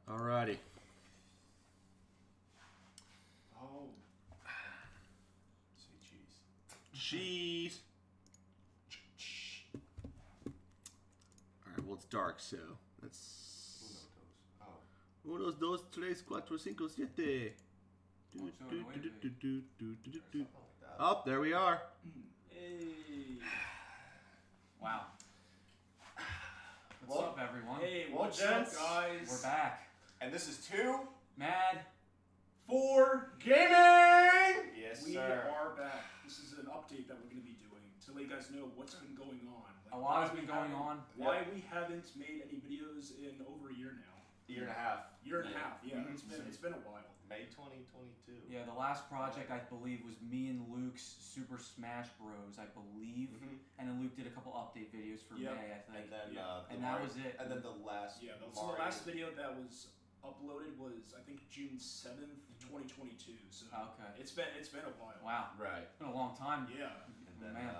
Alrighty. Oh. Say cheese. Cheese. Alright, well, it's dark, so that's. Uno, dos. Oh. 1, 2, 3, 4, 5, 7. Oh, there we are. Hey. Wow. What's up, everyone? Hey, Well, what's up, gents? guys? We're back. And this is 2 Mad. For Gaming! Yes, we sir. are back. This is an update that we're going to be doing to let you guys know what's been going on. A lot has why been we going haven't- on. Why we haven't made any videos in over a year now. Year and a half. Year and a half, yeah. Mhm. It's been a while. May 2022. Yeah, the last project I believe was me and Luke's Super Smash Bros. I believe, Mhm. and then Luke did a couple update videos for Yep. May. I think. And then, Yeah. the And that Mario- was it. And then the last. Yeah, so the Mario- last video that was uploaded was I think June 7th, 2022. So Okay. it's been a while. Wow. Right. It's been a long time. Yeah. And then, Man.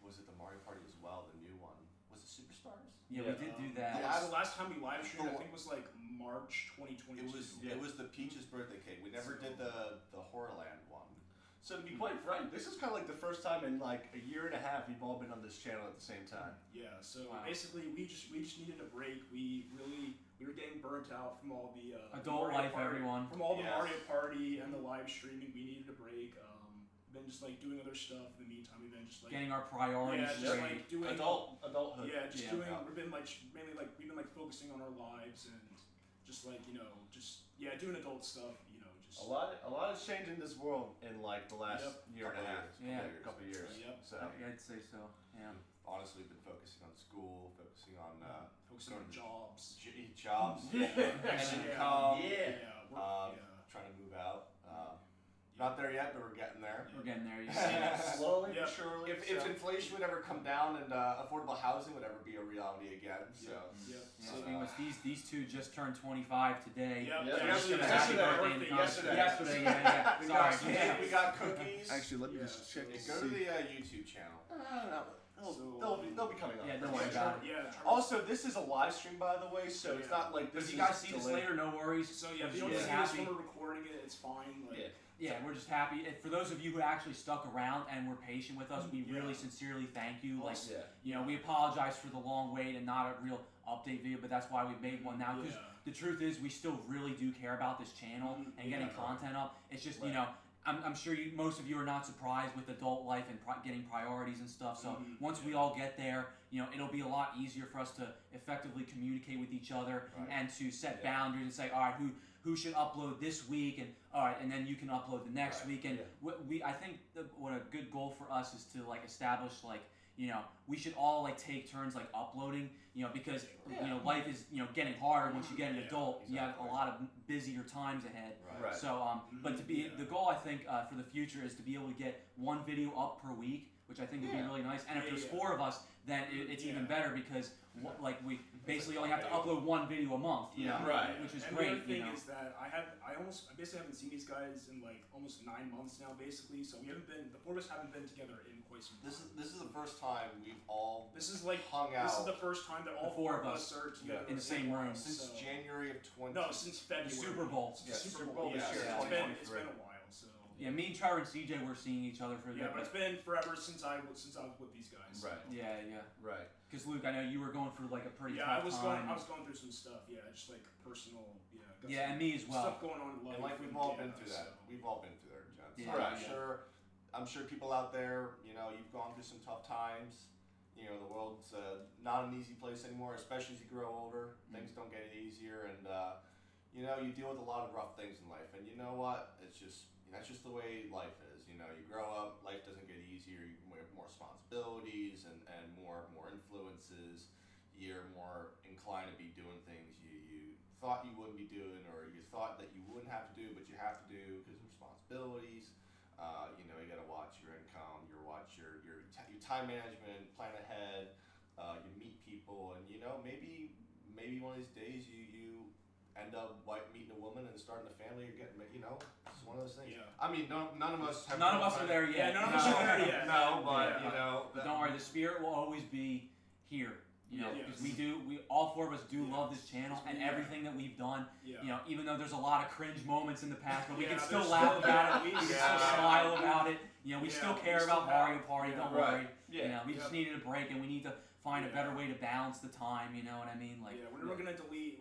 was it the Mario Party as well? The new one. Was it Superstars? Yeah, we did do The that. last time we live streamed, I think was like March 2022. It was the Peach's birthday cake. We never did the Horrorland one. So to be quite frank, this is kind of like the first time in like a year and a half we've all been on this channel at the same time. Yeah, so Wow. basically we just needed a break. We were getting burnt out from all the Adult Mario life, Party, everyone. from all the Yes. Mario Party and the live streaming. We needed a break. Been just like doing other stuff in the meantime. We've been just like Getting our priorities yeah, just straight. like doing Adulthood. yeah, just Yeah. doing. We've been like mainly like we've been like focusing on our lives and just like doing adult stuff. Just A lot has changed in this world in like the last Yep. year and a half. Yeah. Couple years. Yep. So Yeah, I'd say so. Yeah. Honestly, been focusing on school, focusing on focusing on jobs. jobs, Yeah. income, Yeah. We're, trying to move out. Not there yet, but we're getting there. We're getting there. You see. slowly Yeah. but surely. If so- inflation would ever come down and affordable housing would ever be a reality again, so Yeah. Yeah, So, speaking of which, these two just turned 25 today. Yeah. Yeah. Actually, Yesterday. Happy birthday birthday in yesterday. Yesterday, yeah. we got Sorry. Yeah. we got cookies. Actually, let me Yeah. just check. Yeah, to go to see. the YouTube channel. They'll be coming up. Yeah, don't worry about it. Yeah. Also, this is a live stream, by the way, so it's Yeah. not like But this if you guys is see this delayed. later, no worries. So yeah, if you We're don't just see this happy. when we're recording it, it's fine. Like, Yeah. Yeah, we're just happy. And for those of you who actually stuck around and were patient with us, we really sincerely thank you. Like, Yeah. we apologize for the long wait and not a real update video, but that's why we made one now. Because Yeah. the truth is, we still really do care about this channel Mhm. and getting Yeah. content up. It's just, Right. I'm sure most of you are not surprised with adult life and getting priorities and stuff. So Mhm. once we all get there, it'll be a lot easier for us to effectively communicate with each other Right. and to set boundaries and say, all right, who should upload this week, and all right, and then you can upload the next Right. week. And Yeah. I think what a good goal for us is to like establish like. We should all like take turns like uploading, because life is getting harder once you get an Yeah, adult. You have a exactly. lot of busier times ahead. Right. So, but to be Yeah. the goal, I think for the future is to be able to get one video up per week, which I think would be Yeah. really nice. And if Yeah, there's yeah. 4 of us, then it's even Yeah. better because we basically only have to upload one video a month. Right. Which is And great. the other thing is that I basically haven't seen these guys in like almost 9 months now, basically. So the 4 of us haven't been together in quite some time. This is the first time we've all This is like hung out This is the first time that all The 4 of us are together in the same room. since so- January of 20. No, since February. Super Bowl. Since Yeah, Super Bowl this yeah. year, It's been 2023. a while. So Yeah, me and Trevor and CJ were seeing each other for a yeah, bit. but it's been forever since I was with these guys. Right. Yeah. Right. Because Luke, I know you were going through like a pretty Yeah, tough I was time. going through some stuff. Yeah, just like personal. Got Yeah, some and me as well. Stuff going on in life. And like we've all yeah, been through that. so- We've all been through there, gents. Yeah. So I'm sure people out there, you've gone through some tough times. The world's not an easy place anymore, especially as you grow older. Things don't get easier, and you deal with a lot of rough things in life. And you know what? It's just that's just the way life is. You grow up, life doesn't get easier. You have more responsibilities and more influences. You're more inclined to be doing things you thought you wouldn't be doing, or you thought that you wouldn't have to do, but you have to do because of responsibilities. You got to watch your income, your time management, plan ahead. You meet people, and maybe one of these days you end up meeting a woman and starting a family. You're getting, it's one of those things. Yeah. I mean, none of us have. None of us are there yet. Yeah, none of us are there yet. No, but Yeah. But don't worry, the spirit will always be here. You know, Yeah. because we all four of us do Yeah. love this channel and Yeah. everything that we've done. Yeah. You know, even though there's a lot of cringe moments in the past, but we Yeah, can still there's laugh still- about it. yeah, We can yeah. still smile about it. You know, we Yeah, still we care still about Mario have- Party. yeah. Don't Right. worry. Yeah. You know, we just Yep. needed a break, and we need to find a Yeah. better way to balance the time. You know what I mean? Like, Yeah, we're never gonna delete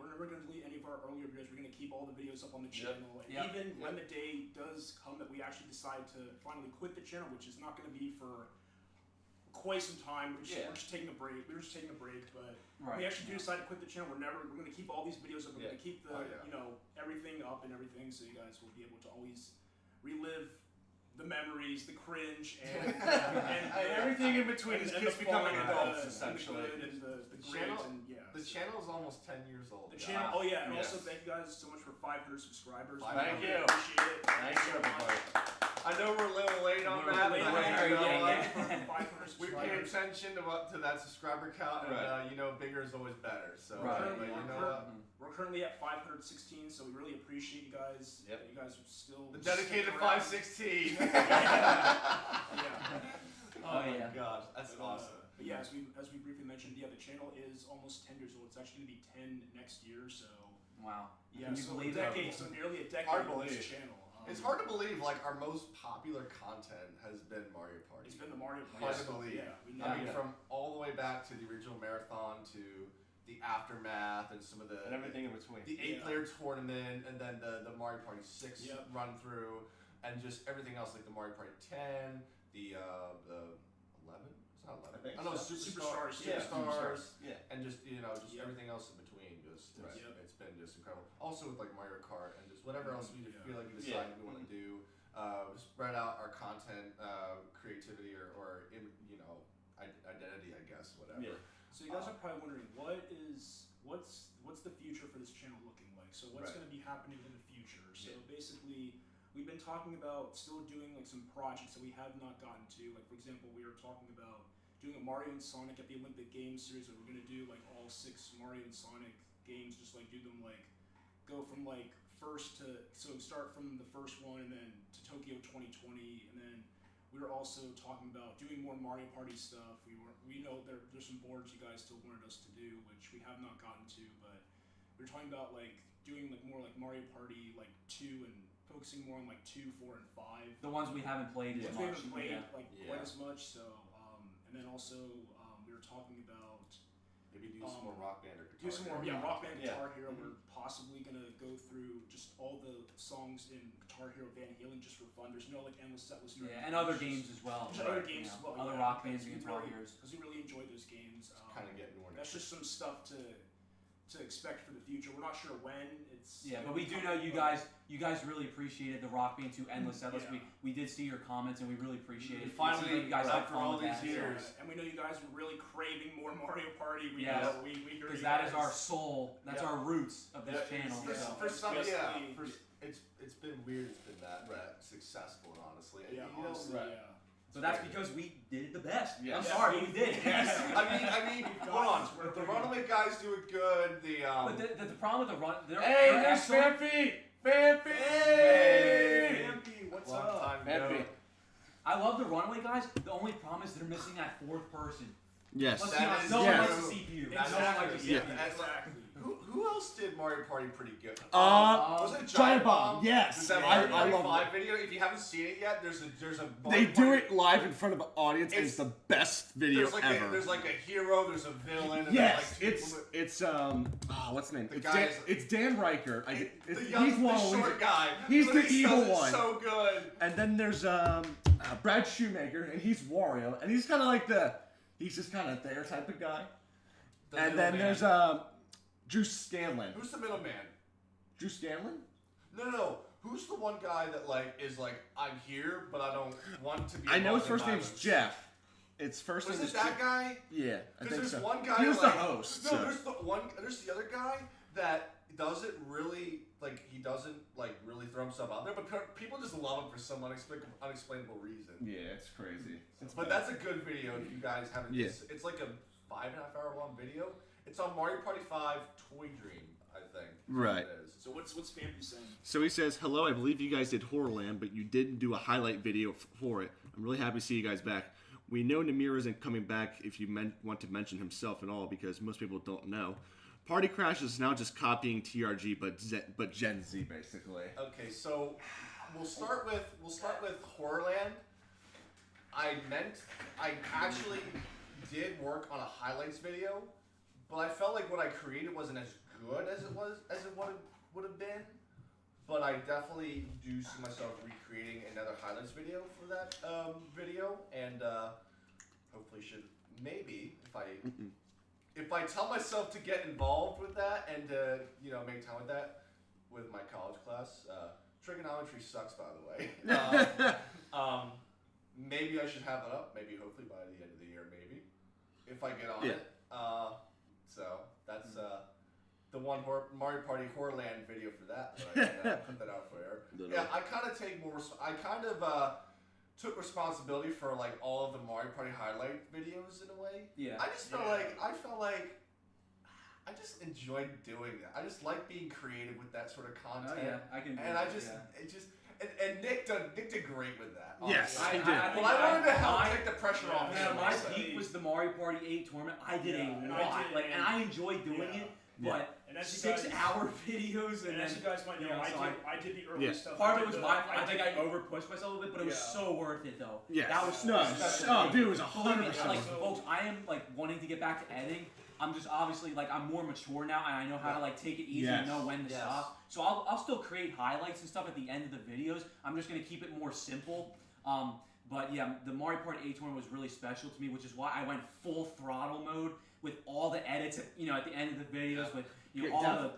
any of our earlier videos. We're gonna keep all the videos up on the Yep. channel. And Yep. even when the day does come that we actually decide to finally quit the channel, which is not gonna be for quite some time. Yeah. We're just taking a break. We're just taking a break, but right? we actually do yeah. decide to quit the channel. We're gonna keep all these videos up. We're Yeah. gonna keep the Oh, yeah. you know everything up and everything, so you guys will be able to always relive the memories, the cringe, and Everything in between is and kids the becoming fun, adults, and essentially. the good and the great, Channel- and yeah. The channel is almost 10 years old. The guys. channel, oh yeah, and Yes. also thank you guys so much for 500 subscribers. Thank We you. Appreciate it. Thank you, so much. everybody. I know we're a little late on We're that, late, but yeah, hey, you know yeah, what? yeah. For 500 We pay subscribers. attention to that subscriber count, and Right. you know, bigger is always better. So, Right. but you know what? We're currently at 516, so we really appreciate you guys. Yep. You guys are still The dedicated stick around. 516. Yeah. Oh, my yeah. gosh, that's But, awesome. But yeah, as we briefly mentioned, yeah, the channel is almost 10 years old. It's actually gonna be 10 next year, so Wow. yeah, Can you so believe a that? decade, so nearly a decade Hard to of this believe. channel. It's hard to believe, like, our most popular content has been Mario Party. It's been the Mario Party. Hard to stuff, believe. Yeah, we know. I mean, Yeah. from all the way back to the original marathon to the aftermath and some of the And everything in between. the 8-player tournament, and then the Mario Party 6 Yep. run through, and just everything else like the Mario Party 10, the 11. It's not 11. I think Oh no, so. Superstars. Yeah, Superstars, Yeah. and just just Yep. everything else in between. Just Right. Yep. it's been just incredible. Also with like Mario Kart and just whatever else we Yeah. feel like we Yeah. decide we want to do. Spread out our content, creativity, or identity, I guess, whatever. Yeah. So you guys are probably wondering what's the future for this channel looking like? So what's Right. going to be happening in the future? So Yeah. basically, we've been talking about still doing like some projects that we have not gotten to. Like for example, we were talking about doing a Mario and Sonic at the Olympic Games series, where we're going to do like all 6 Mario and Sonic games, just like do them like go from like first to start from the first one and then to Tokyo 2020, and then we were also talking about doing more Mario Party stuff. We know there's some boards you guys still wanted us to do, which we have not gotten to, but we were talking about like doing like more like Mario Party like 2 and focusing more on like 2, 4, and 5. The ones we haven't played as Which we much. haven't played Yeah. like Yeah. quite as much. So and then also we were talking about Maybe do some more Rock Band or Guitar do some more Hero. Rock Band Yeah. Guitar Hero. We're possibly gonna go through just all the songs in Guitar Hero Van Halen just for fun. There's no like endless set list. or Yeah, anything. and other It's just- games as well. There's other games as well. Other yeah, rock because bands and we guitar really- heroes. Because we really enjoy those games. Kind of getting more. That's just some stuff to expect for the future. We're not sure when it's. Yeah, gonna but we be do know coming, you but- guys really appreciated the Rock Band 2 Endless Set List. Yeah. We did see your comments and we really appreciate it. We finally, It seems like you guys right, had for fun all with these that. years. And we know you guys were really craving more Mario Party. We Yes. know, we hear Because you that is guys. our soul. That's Yeah. our roots of this Yeah, channel. For, So. for some, yeah, Basically- it's been weird. It's been that successful, honestly. And, Yeah, you know, honestly, right. yeah. So that's because we did it the best. Yes. I'm Yes, sorry, we did. Yes. I mean, We've hold on. gotten to where The we're- Runaway guys do it good. But the problem with the run, they're Hey, they're there's excellent. Fampy! Fampy! Hey! Ampy, what's Long up? time Fampy. ago. I love the Runaway guys. The only problem is they're missing that 4th person. Yes. Let's That be honest, is no one true. likes the CPU. That's No one likes the true. CPU. Yeah. Exactly. Who else did Mario Party pretty good? Uh, was it Giant Bomb, yes. Is that I Mario love Party 5 video? If you haven't seen it yet, there's a They Mario do Party- it live in front of an audience, and it's It's- the best video There's like ever. there's like a hero, there's a villain. And Yes, there's like two it's what's the name? The It's guy Dan, is- it's Dan Riker. the He's young, one. the short guy. He's But the he evil does it one. So good. And then there's Brad Shoemaker, and he's Wario, and he's kind of like he's just kind of there type of guy. The And then middleman. there's Drew Scanlon. Who's the middleman? Drew Scanlon? No. Who's the one guy that is like I'm here, but I don't want to be. I know his involved in first name's violence? Jeff. Its first Was name it is that Jeff. guy? Yeah, I Because think there's so. one guy. He was the like, host. No, so. there's the other guy that doesn't really he doesn't really throw himself out there, but people just love him for some unexplainable reason. Yeah, it's crazy. But that's a good video if you guys haven't. Yeah. It's like a 5.5 hour long video. It's on Mario Party 5 Toy Dream, I think. is what Right. It is. So what's Fampy saying? So he says, "Hello, I believe you guys did Horrorland, but you didn't do a highlight video for it. I'm really happy to see you guys back. we know Namir isn't coming back if you want to mention himself at all, because most people don't know. Party Crash is now just copying TRG, but Gen Z, basically. Okay, so we'll start with Horrorland. I actually did work on a highlights video, but I felt like what I created wasn't as good as it would have been. But I definitely do see myself recreating another highlights video for that video, and hopefully should maybe if I tell myself to get involved with that and make time with that with my college class. Trigonometry sucks, by the way. Maybe I should have that up. Maybe hopefully by the end of the year, maybe if I get on it. So that's the one Mario Party Horrorland video for that. I can put that out for air. Yeah, I kind of take more. I kind of took responsibility for like all of the Mario Party highlight videos in a way. Yeah. I just felt like I just enjoyed doing that. I just like being creative with that sort of content. Oh, yeah, I can. And and Nick did great with that. Yes, honestly. he did. I wanted to help take the pressure off. Yeah, him. my So- peak was the Mario Party 8 tournament. I did a and lot, I and I enjoyed doing it. But And as you guys- 6-hour videos, and as then you guys might know, so I did the early stuff. part I of it did was the- my. I think I did- overpushed myself a little bit, but it was so worth it though. Yes. That was No, so dude, it was Believe me, 100%. like, So- folks, I am like wanting to get back to editing. I'm just obviously like I'm more mature now, and I know how to like take it easy and know when to Yes. stop. So I'll still create highlights and stuff at the end of the videos. I'm just gonna keep it more simple. But yeah, the Mario Party 8 tournament was really special to me, which is why I went full throttle mode with all the edits. At the end of the videos with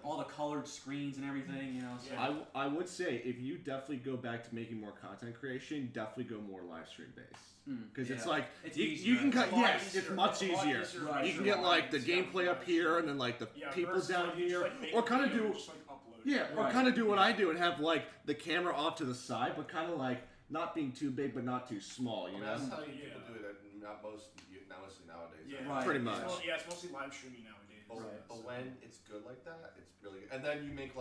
all the colored screens and everything. So. I would say if you definitely go back to making more content creation, definitely go more live stream based. Because it's like It's you easier. can cut. It's a lot Yes, it's easier. much It's a lot easier. easier. Right. You can get like the gameplay up here, and then like the people versus, down like, you here, just, like, make or a kind of video do. and just, like, upload it. Yeah, or Right. kind of do what I do and have like the camera off to the side, but kind of like not being too big but not too small. You know. That's how people Yeah. do it. Mostly nowadays. Yeah, Right. Pretty It's much. it's mostly live streaming nowadays. But when it's good like that, it's really good. And then you make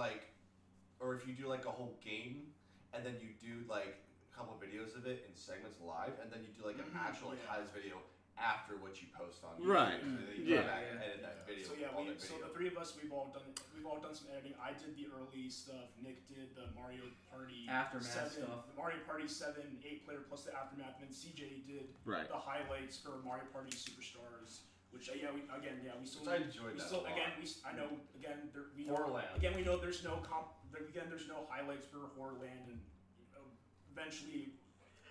or if you do like a whole game, and then you do like a couple of videos of it in segments live, and then you do like an actual highlights video after what you post on YouTube. Right. So then you Yeah. go back and edit that video. So yeah, all that so video. the three of us, we've all done some editing. I did the early stuff. Nick did the Mario Party Aftermath 7, stuff. the Mario Party 7 8-player plus the aftermath, and then CJ did Right. the highlights for Mario Party Superstars. Which we still Which I enjoyed we that still a lot. I know we know Horrorland. again we know there's no there's no highlights for Horrorland, and eventually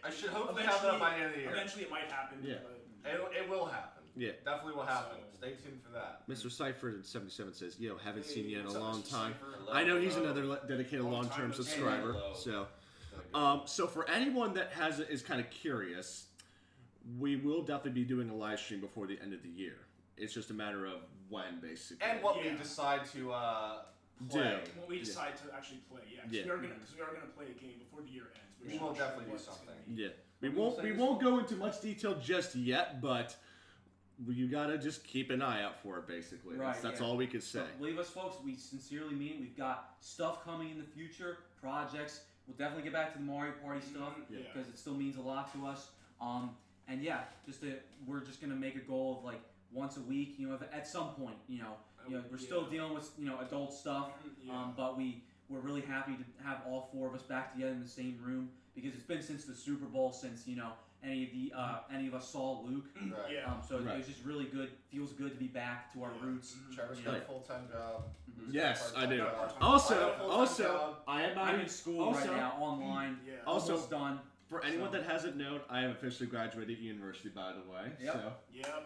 I should hopefully have that by the end of the year. Eventually it might happen. Yeah. But It will happen. Yeah. Definitely will happen. So- Stay tuned for that. Mr. Cypher 77 says, "Yo, haven't seen you in a what's up, long Mr. time." Cypher? I know he's Hello. another dedicated Long long-term time no see. subscriber. Hello. So, It's been a good so for anyone that is kind of curious, we will definitely be doing a live stream before the end of the year. It's just a matter of when, basically. And what we Yeah. decide to play. Do. when we decide to actually play, because Yeah. we are gonna play a game before the year ends. We will not sure definitely do what it's gonna something. be. Yeah, we won't go into much detail just yet, but you gotta just keep an eye out for it. Basically, Right, that's yeah. all we could say. So believe us, folks. We sincerely mean it. We've got stuff coming in the future, projects. We'll definitely get back to the Mario Party stuff Yeah. because it still means a lot to us. And yeah, we're just gonna make a goal of like once a week. If at some point, we're still dealing with adult stuff. Yeah. But we're really happy to have all four of us back together in the same room because it's been since the Super Bowl since any of us saw Luke. Right. Yeah. So Right. it was just really good. Feels good to be back to our roots. Trevor's Yeah. got a full-time job. Yes, I do. Yeah. I got a Also, full-time job. I am I'm in school also- right now, online. Yeah. Also- Almost done. For anyone So- that hasn't known, I have officially graduated university, by the way. Yep. So, Yeah.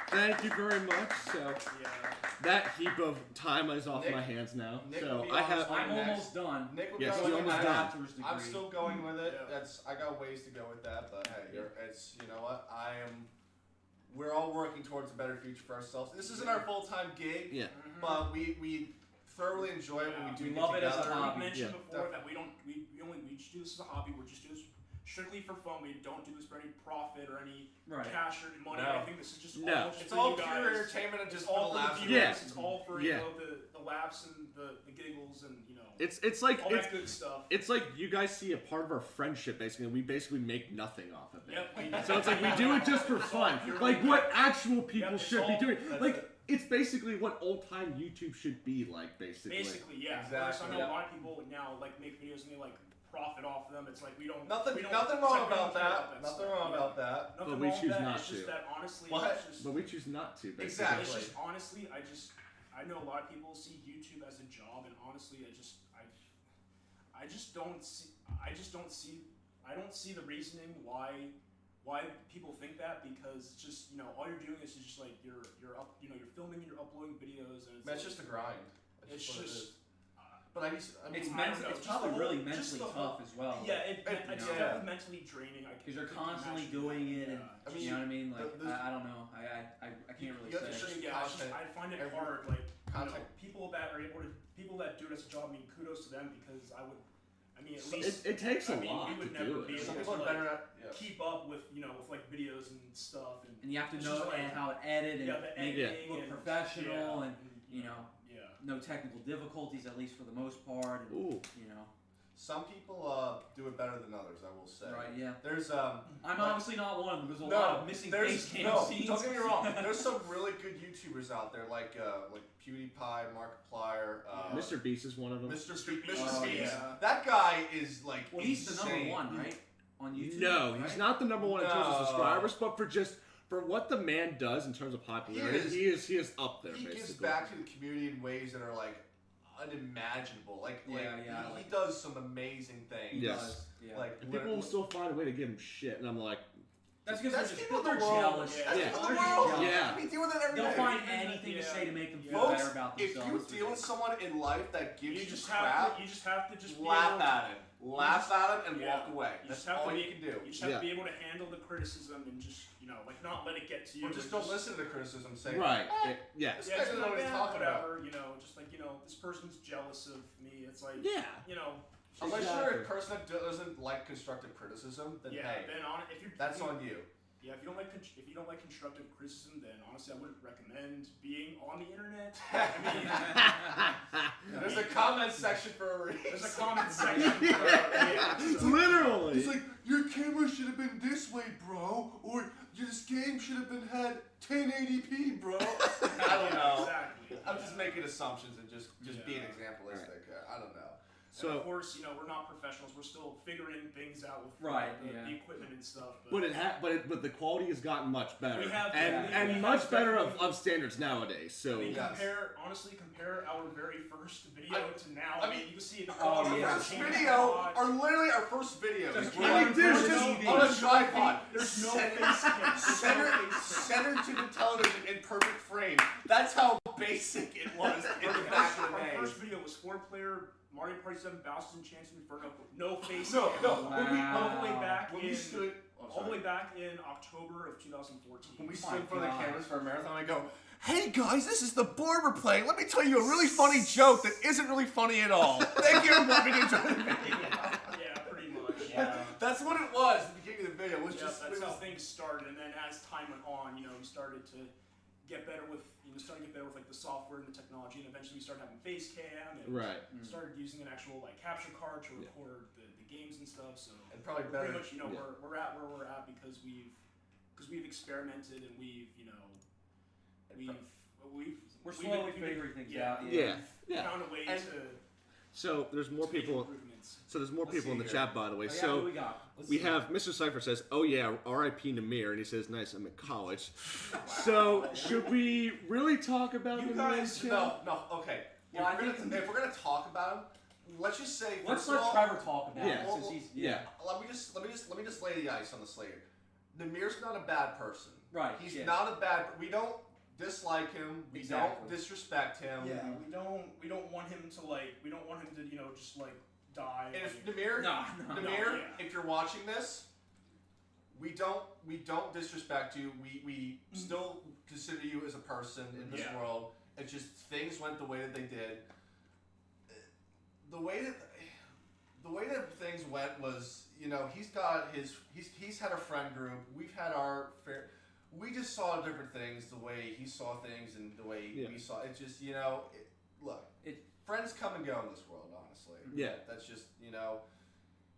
thank you very much. So Yeah. that heap of time is off Nick- my hands now. Nick So will be I on have. my I'm next- almost done. Nick will Yes, go you're with almost my done. Bachelor's degree. I'm still going with it. Yeah. I got ways to go with that, but hey, you know what? We're all working towards a better future for ourselves. This isn't our full-time gig, Yeah. but we thoroughly enjoy it when we do We get love it as a together. hobby. We mentioned Yeah. before that we just do this as a hobby. We're just doing this strictly for fun. We don't do this for any profit or any Right. cash or money. No. I think this is just No. all just It's for all you pure guys. entertainment and It's just all for the for the laughs. viewers. Yeah. It's all for Yeah. the laughs and the giggles and It's like all that good stuff. it's like you guys see a part of our friendship basically, and we basically make nothing off of it. Yep. So it's like we do it just for fun, like what actual people Yep, should it's be all- doing. that's Like it. it's basically what old time YouTube should be like, basically. Basically, yeah. Exactly, Whereas I know yeah. a lot of people now like make videos and they like profit off of them. It's like we don't. Nothing we don't, nothing it's wrong like we don't about care that. Nothing stuff, wrong yeah. about that. Nothing But we wrong choose with that. not It's just to. that honestly, What? it's just. But we choose not to. Basically. Exactly. It's just honestly, I know a lot of people see YouTube as a job, and honestly, I just don't see. I don't see the reasoning why people think that, because it's just, all you're doing is just like you're filming, you're uploading videos, and Man, it's just a grind. it's what it just. is. But It's I don't know, it's just probably the whole- really just mentally the whole- tough as well. Yeah, it's yeah. definitely mentally draining. Because you're can constantly imagine doing that. it, and I mean, you know what I mean. Like the- I don't know. I can't really You have to say. show- Yeah, it's just, content I find it every- hard. Like content. people that are able to, people that do it as a job. I mean, kudos to them, because at So least it takes a I mean, lot we to would do never it. be Some able people to are better at. Yeah. keep up with with like videos and stuff, And you have to It's know just like- and how to edit and yeah, the make Yeah. it look and- professional, yeah, and you know, yeah. no technical difficulties, at least for the most part. And, Ooh. you know, Some people do it better than others. I will say. right? Yeah. There's I'm like- obviously not one of them. There's a lot of missing there's face cam no. scenes. Don't get me wrong. There's some really good YouTubers out there, like PewDiePie, Markiplier, Mr. Beast is one of them. Mr. Mr. Beast. Oh, Mr. Beast. yeah. That guy is like Well, he's the insane. number one, right? On YouTube. No, right? he's not the number one in terms of No. subscribers, but for what the man does in terms of popularity, he is up there. He basically. gives back to the community in ways that are like unimaginable. Like Yeah, he does some amazing things. He Yes. does, yeah. Like And people will still find a way to give him shit, and I'm like, That's because That's they're, people they're in the world. jealous. Yeah. That's Yeah. people They're in the just world. jealous. Yeah. We deal with it every They'll day. find anything to Yeah. say to make them feel Folks, better about if themselves. you deal with someone in life that gives You you just crap, have to just be laugh able to, at him. Laugh at him and yeah. walk away. You That's just have all to you be- can do. You just have Yeah. to be able to handle the criticism and just like not let it get to you. Or just don't listen to the criticism. Say, right, "Eh, yeah, This Yeah, guy just doesn't know what he's talking about. whatever. Just like this person's jealous of me. It's like yeah. Unless Exactly. you're a person that doesn't like constructive criticism, then yeah. hey, Then if you're that's on you. Yeah, if you don't like constructive criticism, then honestly, I wouldn't recommend being on the internet. There's a comment section for a reason. There's a comment section. So- Literally. He's like, your camera should have been this way, bro, or this game should have been had 1080p, bro. I don't know. Exactly. I'm just making assumptions and just being Yeah. examplistic. I don't know. And So, of course, we're not professionals. We're still figuring things out with Right, the yeah. equipment and stuff. but the quality has gotten much better, We have- and we much have better definitely- of standards nowadays. So I mean, Yes. compare our very first video to now. I mean, you can see the oh, quality yeah. has First changed a video lot. are literally our first videos. Just We're I mean, like, dude, we're just just on a tripod. There's no Center- face cam. There's no Center, face cam. centered to the television in perfect frame. That's how basic it was in the back of the Our day. first video was 4-player Mario Party 7 Bowser's Enchanted Inferno with no face No, cam. no. All the way Wow. back When in we stood, all the way back in October of 2014. when we My stood in front of the God. cameras for a marathon, I go, "Hey guys, this is the board we're playing. Let me tell you a really funny joke that isn't really funny at all. Thank you for watching enjoy the video." Yeah, pretty much. Yeah. That's what it was at the beginning of the video. It was Yeah, just that's it how was, things started, and then as time went on, we started to get better with like the software and the technology, and eventually we started having face cam and right. started using an actual like capture card to record the games and stuff. So and probably we're better. pretty much we're at where we're at because we've experimented and we've We're slowly figuring things out. Yeah, yeah. found a way And- to So there's more to make people. improvements. So there's more Let's people in see the here. chat, by the way. Oh, yeah, So who we got? Let's we see. have Mr. Cypher says, "Oh yeah, R.I.P. Namir," and he says, "Nice, I'm at college." So should we really talk about You the guys- man No, okay. Well, I If we're gonna talk about him, let's just say Let's first of let all, Trevor talk about Yeah. it since he's Yeah. Let me just lay the ice on the slate. Namir's not a bad person. Right, He's yeah. not a bad. We don't dislike him. We Exactly. don't disrespect him. Yeah, we don't want him to just like die. And if like- Namir, No. Namir, yeah. if you're watching this, we don't disrespect you. We still consider you as a person in this Yeah. world. It's just things went the way that they did. The way that things went was, he's got he's had a friend group. We've had our fair. We just saw different things the way he saw things and the way Yeah. we saw. It's just look. friends come and go in this world, honestly. Yeah. That's just,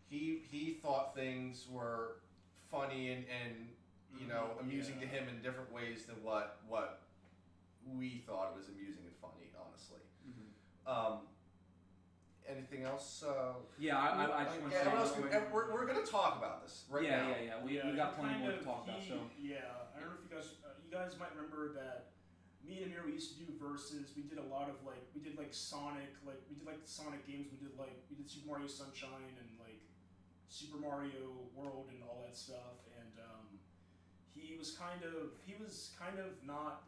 he thought things were funny and amusing to him in different ways than what we thought was amusing and funny, honestly. Anything else? I just want to say. We're going to talk about this right now. Yeah. We got plenty more to talk about. So. Yeah, I don't know if you guys might remember that me and Amir, we used to do verses. We did a lot of Sonic, Sonic games. We did Super Mario Sunshine and Super Mario World and all that stuff. And he was kind of not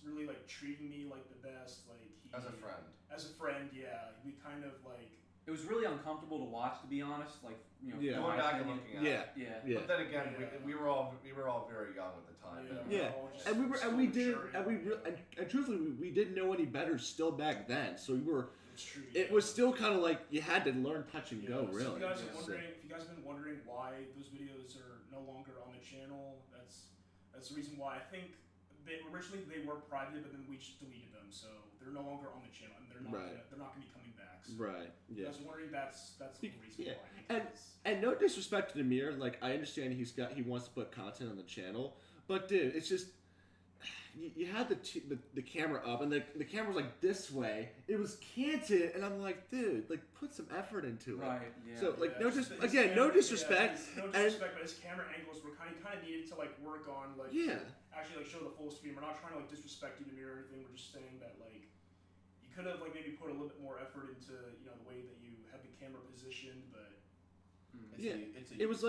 really treating me like the best. As a friend. As a friend, yeah. We kind of It was really uncomfortable to watch, to be honest. Yeah. Going back and looking at it. Yeah. But then again, we were all very young at the time. Yeah, and truthfully, we didn't know any better still back then. So we were. It's true. It was still kind of like you had to learn touch and go, So really. if you guys have been wondering why those videos are no longer on the channel, that's the reason why. I think originally they were private, but then we just deleted them, so they're no longer on the channel, and they're not gonna be coming back. So Right. Yeah. I was wondering that's the reason Yeah. why. And no disrespect to Namir, I understand he wants to put content on the channel, but dude, it's just you had the camera up and the camera was this way. It was canted, and I'm like, dude, put some effort into it. Right. Yeah. So no disrespect, no disrespect, but his camera angles were kind of needed to work on yeah. to actually show the full screen. We're not trying to disrespect you, Namir, or anything. We're just saying that you could have maybe put a little bit more effort into the way that you had the camera positioned, but It was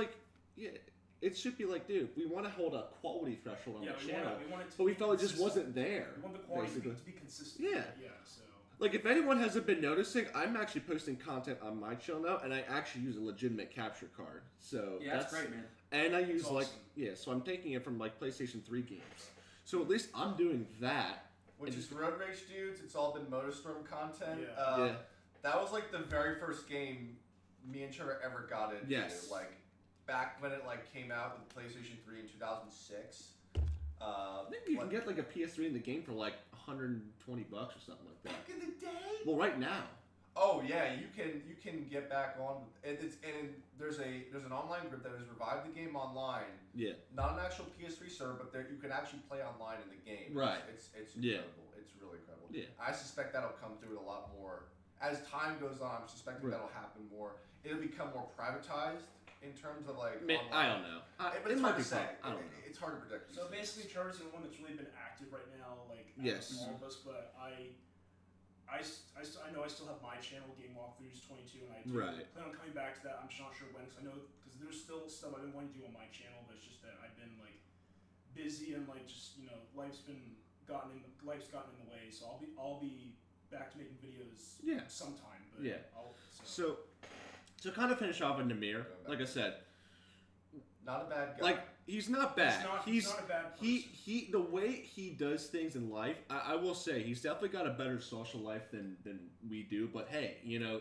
it should be dude, we want to hold a quality threshold on the channel, but we felt it just wasn't there. We want the quality to be consistent. Yeah. So. If anyone hasn't been noticing, I'm actually posting content on my channel now, and I actually use a legitimate capture card. So that's great, man. And I use awesome. so I'm taking it from PlayStation 3 games. So at least I'm doing that. Which is Road Rage Dudes. It's all been MotorStorm content. Yeah. That was the very first game me and Trevor ever got into. Yes. Back when it came out with PlayStation 3 in 2006. Maybe you can get a PS3 in the game for $120 or something like that. Back in the day. Well, right now. Oh yeah, you can get back on. There's an online group that has revived the game online. Yeah. Not an actual PS3 server, but you can actually play online in the game. Right. It's incredible. It's really incredible. Yeah. I suspect that'll come through a lot more as time goes on. I'm suspecting that'll happen more. It'll become more privatized in terms of online. I don't know. But it's hard to say. I don't know. It's hard to predict. So basically, Trevor's the one that's really been active right now, yes. all of us. But I know I still have my channel, Game Walkthroughs 22, and I do plan on coming back to that. I'm just not sure when, because I know there's still stuff I've been wanting to do on my channel, but it's just that I've been busy and life's gotten in the way. So I'll be back to making videos sometime. But So kind of finish off with Namir, like I said, not a bad guy. He's not bad. He's not a bad person. He the way he does things in life, I will say he's definitely got a better social life than we do. But hey,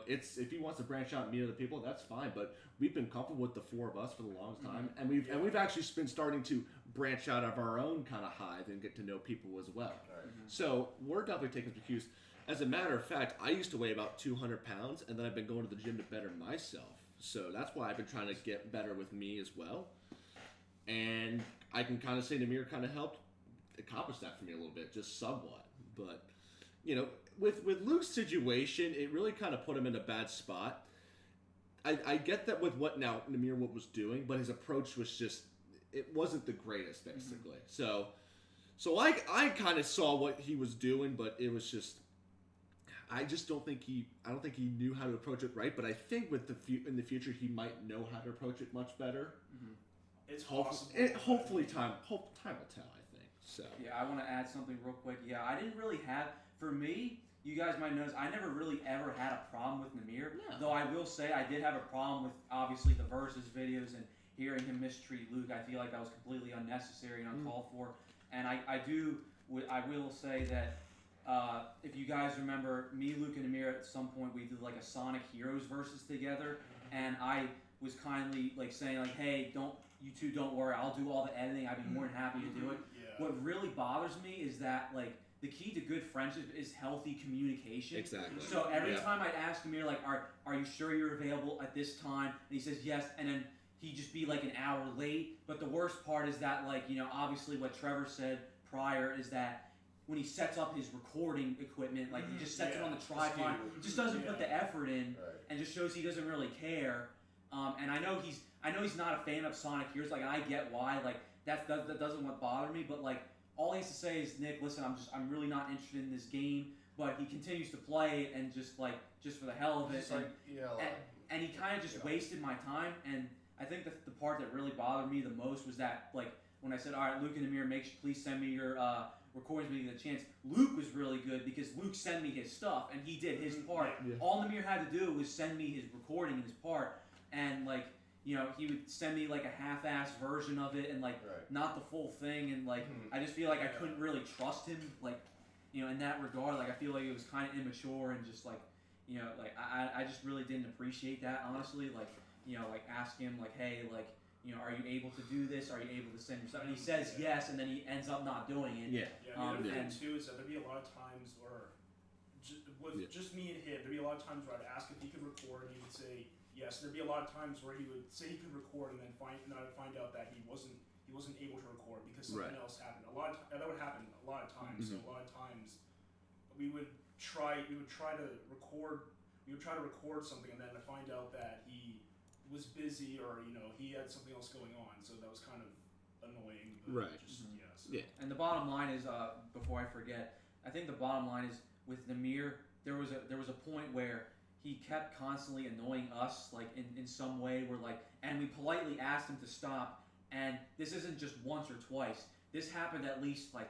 it's if he wants to branch out and meet other people, that's fine. But we've been comfortable with the four of us for the longest time, and we've actually been starting to branch out of our own kind of hive and get to know people as well. Right. So we're definitely taking some cues. As a matter of fact, I used to weigh about 200 pounds, and then I've been going to the gym to better myself. So that's why I've been trying to get better with me as well. And I can kind of say Namir kind of helped accomplish that for me a little bit, just somewhat. But, with Luke's situation, it really kind of put him in a bad spot. I get that with what Namir was doing, but his approach was just, it wasn't the greatest, basically. So I kind of saw what he was doing, but it was just, I don't think he knew how to approach it right, but I think in the future he might know how to approach it much better. Mm-hmm. It's possible. Hopefully time will tell, I think. So yeah, I want to add something real quick. Yeah, I didn't really have, for me, you guys might notice, I never really ever had a problem with Namir. No. Though I will say I did have a problem with obviously the Versus videos and hearing him mistreat Luke. I feel like that was completely unnecessary and uncalled for. And I will say that if you guys remember, me, Luke, and Amir at some point we did a Sonic Heroes versus together, and I was kindly saying hey, you two don't worry, I'll do all the editing. I'd be more than happy to do it. Yeah. What really bothers me is that the key to good friendship is healthy communication. Exactly. So every Yeah. time I'd ask Amir, like, are you sure you're available at this time? And he says yes, and then he'd just be like an hour late. But the worst part is that, like, obviously what Trevor said prior is that when he sets up his recording equipment, like he just sets it on the tripod, just doesn't put the effort in, Right. and just shows he doesn't really care. And I know he's not a fan of Sonic Heroes, like, and I get why, like that doesn't bother me, but like all he has to say is, Nick, listen, I'm really not interested in this game, but he continues to play it and just for the hell of it, It's like, yeah, like, and he kind of just wasted my time. And I think the part that really bothered me the most was that, like, when I said, all right, Luke and Amir, please send me your recordings when you get a chance. Luke was really good because Luke sent me his stuff and he did his part. Yeah. All Amir had to do was send me his recording and his part, and like, he would send me like a half-ass version of it and like right. not the full thing, and like Mhm. I just feel like I couldn't really trust him, like, in that regard. Like, I feel like it was kind of immature and just like, like I just really didn't appreciate that, honestly. Like, like ask him like, hey, like, are you able to do this? Are you able to send yourself? And he says yes, and then he ends up not doing it. Yeah. Yeah, the other and- thing too is that there'd be a lot of times where, with Yeah. just me and him, there'd be a lot of times where I'd ask if he could record, and he would say yes. There'd be a lot of times where he would say he could record, and then I'd find out that he wasn't able to record because something Right. else happened. That would happen a lot of times. Mhm. So a lot of times, we would try to record something, and then to find out that he was busy, or he had something else going on. So that was kind of annoying. But Right. Just Mhm. yes. Yeah. And the bottom line is, before I forget, I think the bottom line is with Namir, there was a point where he kept constantly annoying us, like in some way, where like, and we politely asked him to stop. And this isn't just once or twice. This happened at least like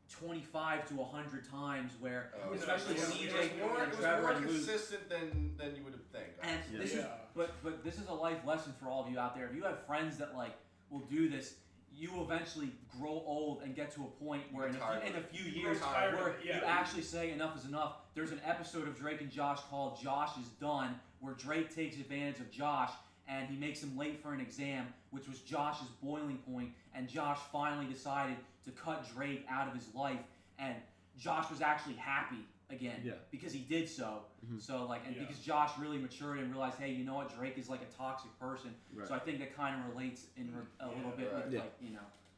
25 to 100 times, where Oh, especially yeah. CJ it was more, and Trevor more and Luke. consistent than you would think. And honestly. this is, Yeah. but this is a life lesson for all of you out there. If you have friends that like will do this, you will eventually grow old and get to a point where in a few years, tired of where it, yeah. you actually say enough is enough. There's an episode of Drake and Josh called "Josh is Done," where Drake takes advantage of Josh and he makes him late for an exam, which was Josh's boiling point, and Josh finally decided to cut Drake out of his life, and Josh was actually happy again Yeah. because he did so. Mhm. So like, and Yeah. because Josh really matured and realized, hey, you know what, Drake is like a toxic person. Right. So I think that kind of relates a little bit right. with Yeah. like,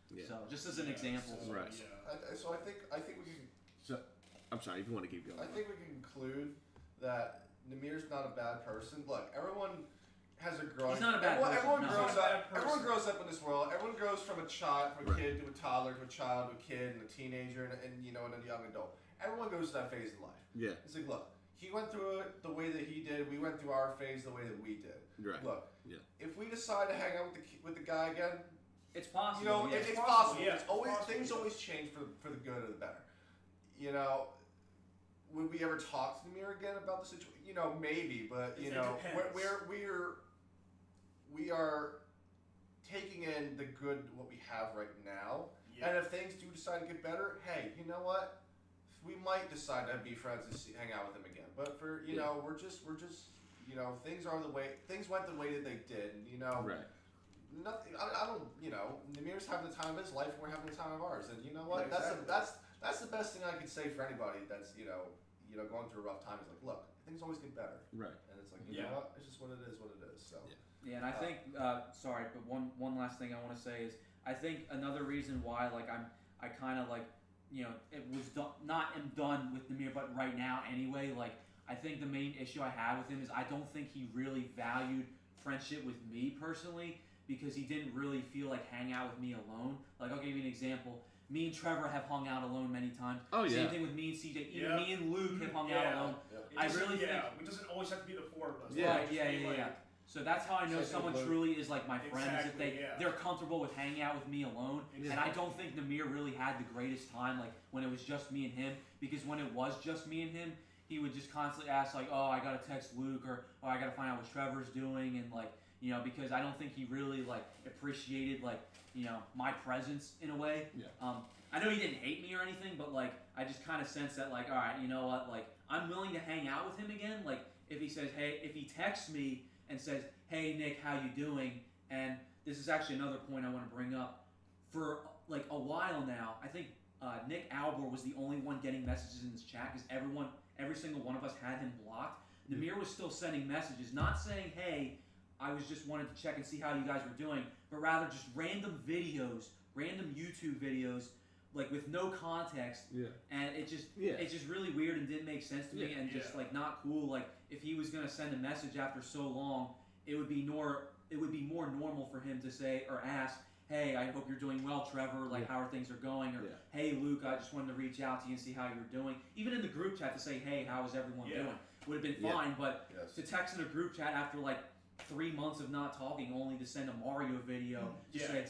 Yeah. So just as an Yeah, example. so, Right. Yeah. So I think we can I'm sorry if you want to keep going. I think we can conclude that Namir's not a bad person. Look, everyone has a growing. He's not a bad person, Everyone no. grows He's not a up. bad person. Everyone grows up in this world. Everyone grows from a child, from a Right. kid to a toddler to a child to a kid and a teenager and and a young adult. Everyone goes to that phase in life. Yeah. It's like, look, he went through it the way that he did. We went through our phase the way that we did. Right. Look, Yeah. if we decide to hang out with the guy again, It's possible. you know, yeah. it's possible, possible. yeah, It's always possible. things always change for the good or the better. You know, would we ever talk to Namir again about the situation? You know, maybe, but It you know, depends. we are taking in the good what we have right now, Yeah. and if things do decide to get better, hey, you know what? We might decide to be friends and hang out with him again. But for you Yeah. know, we're just things went the way that they did. And, you know, Right. nothing. I don't. You know, Namir's having the time of his life, and we're having the time of ours. And you know what? Yeah, exactly. That's the best thing I could say for anybody that's going through a rough time. Is like, look, things always get better, Right. and it's like, you Yeah. know what? It's just what it is. What it is. So. Yeah. Yeah, and I think sorry, but one last thing I want to say is I think another reason why like I kind of like it was not am done with Namir, but right now anyway, like I think the main issue I had with him is I don't think he really valued friendship with me personally, because he didn't really feel like hang out with me alone. Like I'll give you an example. Me and Trevor have hung out alone many times. Oh, yeah. Same thing with me and CJ. Even Yeah. me and Luke have hung Yeah. out alone. It I doesn't- really think- it doesn't always have to be the four of us. Yeah. It Right, can yeah, be yeah, like- yeah. So that's how I know Second someone Luke. truly is like my friend, is if Exactly, yeah. they're comfortable with hanging out with me alone. Yeah. And I don't think Namir really had the greatest time like when it was just me and him, because when it was just me and him, he would just constantly ask like, oh, I gotta text Luke, or oh, I gotta find out what Trevor's doing, and like because I don't think he really like appreciated like my presence in a way. Yeah. I know he didn't hate me or anything, but like I just kind of sense that like, all right, you know what, like I'm willing to hang out with him again. Like if he says, hey, if he texts me and says, hey Nick, how you doing? And this is actually another point I want to bring up. For like a while now, I think Nick Albor was the only one getting messages in this chat because every single one of us had him blocked. Namir was still sending messages, not saying, "Hey, I was just wanted to check and see how you guys were doing," but rather just random videos, random YouTube videos, like with no context. Yeah. And it's just really weird and didn't make sense to me, and just like not cool. Like if he was gonna send a message after so long, it would be more normal for him to say or ask, "Hey, I hope you're doing well, Trevor. Like, how are things going?" Or, "Hey, Luke, I just wanted to reach out to you and see how you're doing." Even in the group chat to say, "Hey, how is everyone doing?" would have been fine. But to text in a group chat after like 3 months of not talking, only to send a Mario video, just saying,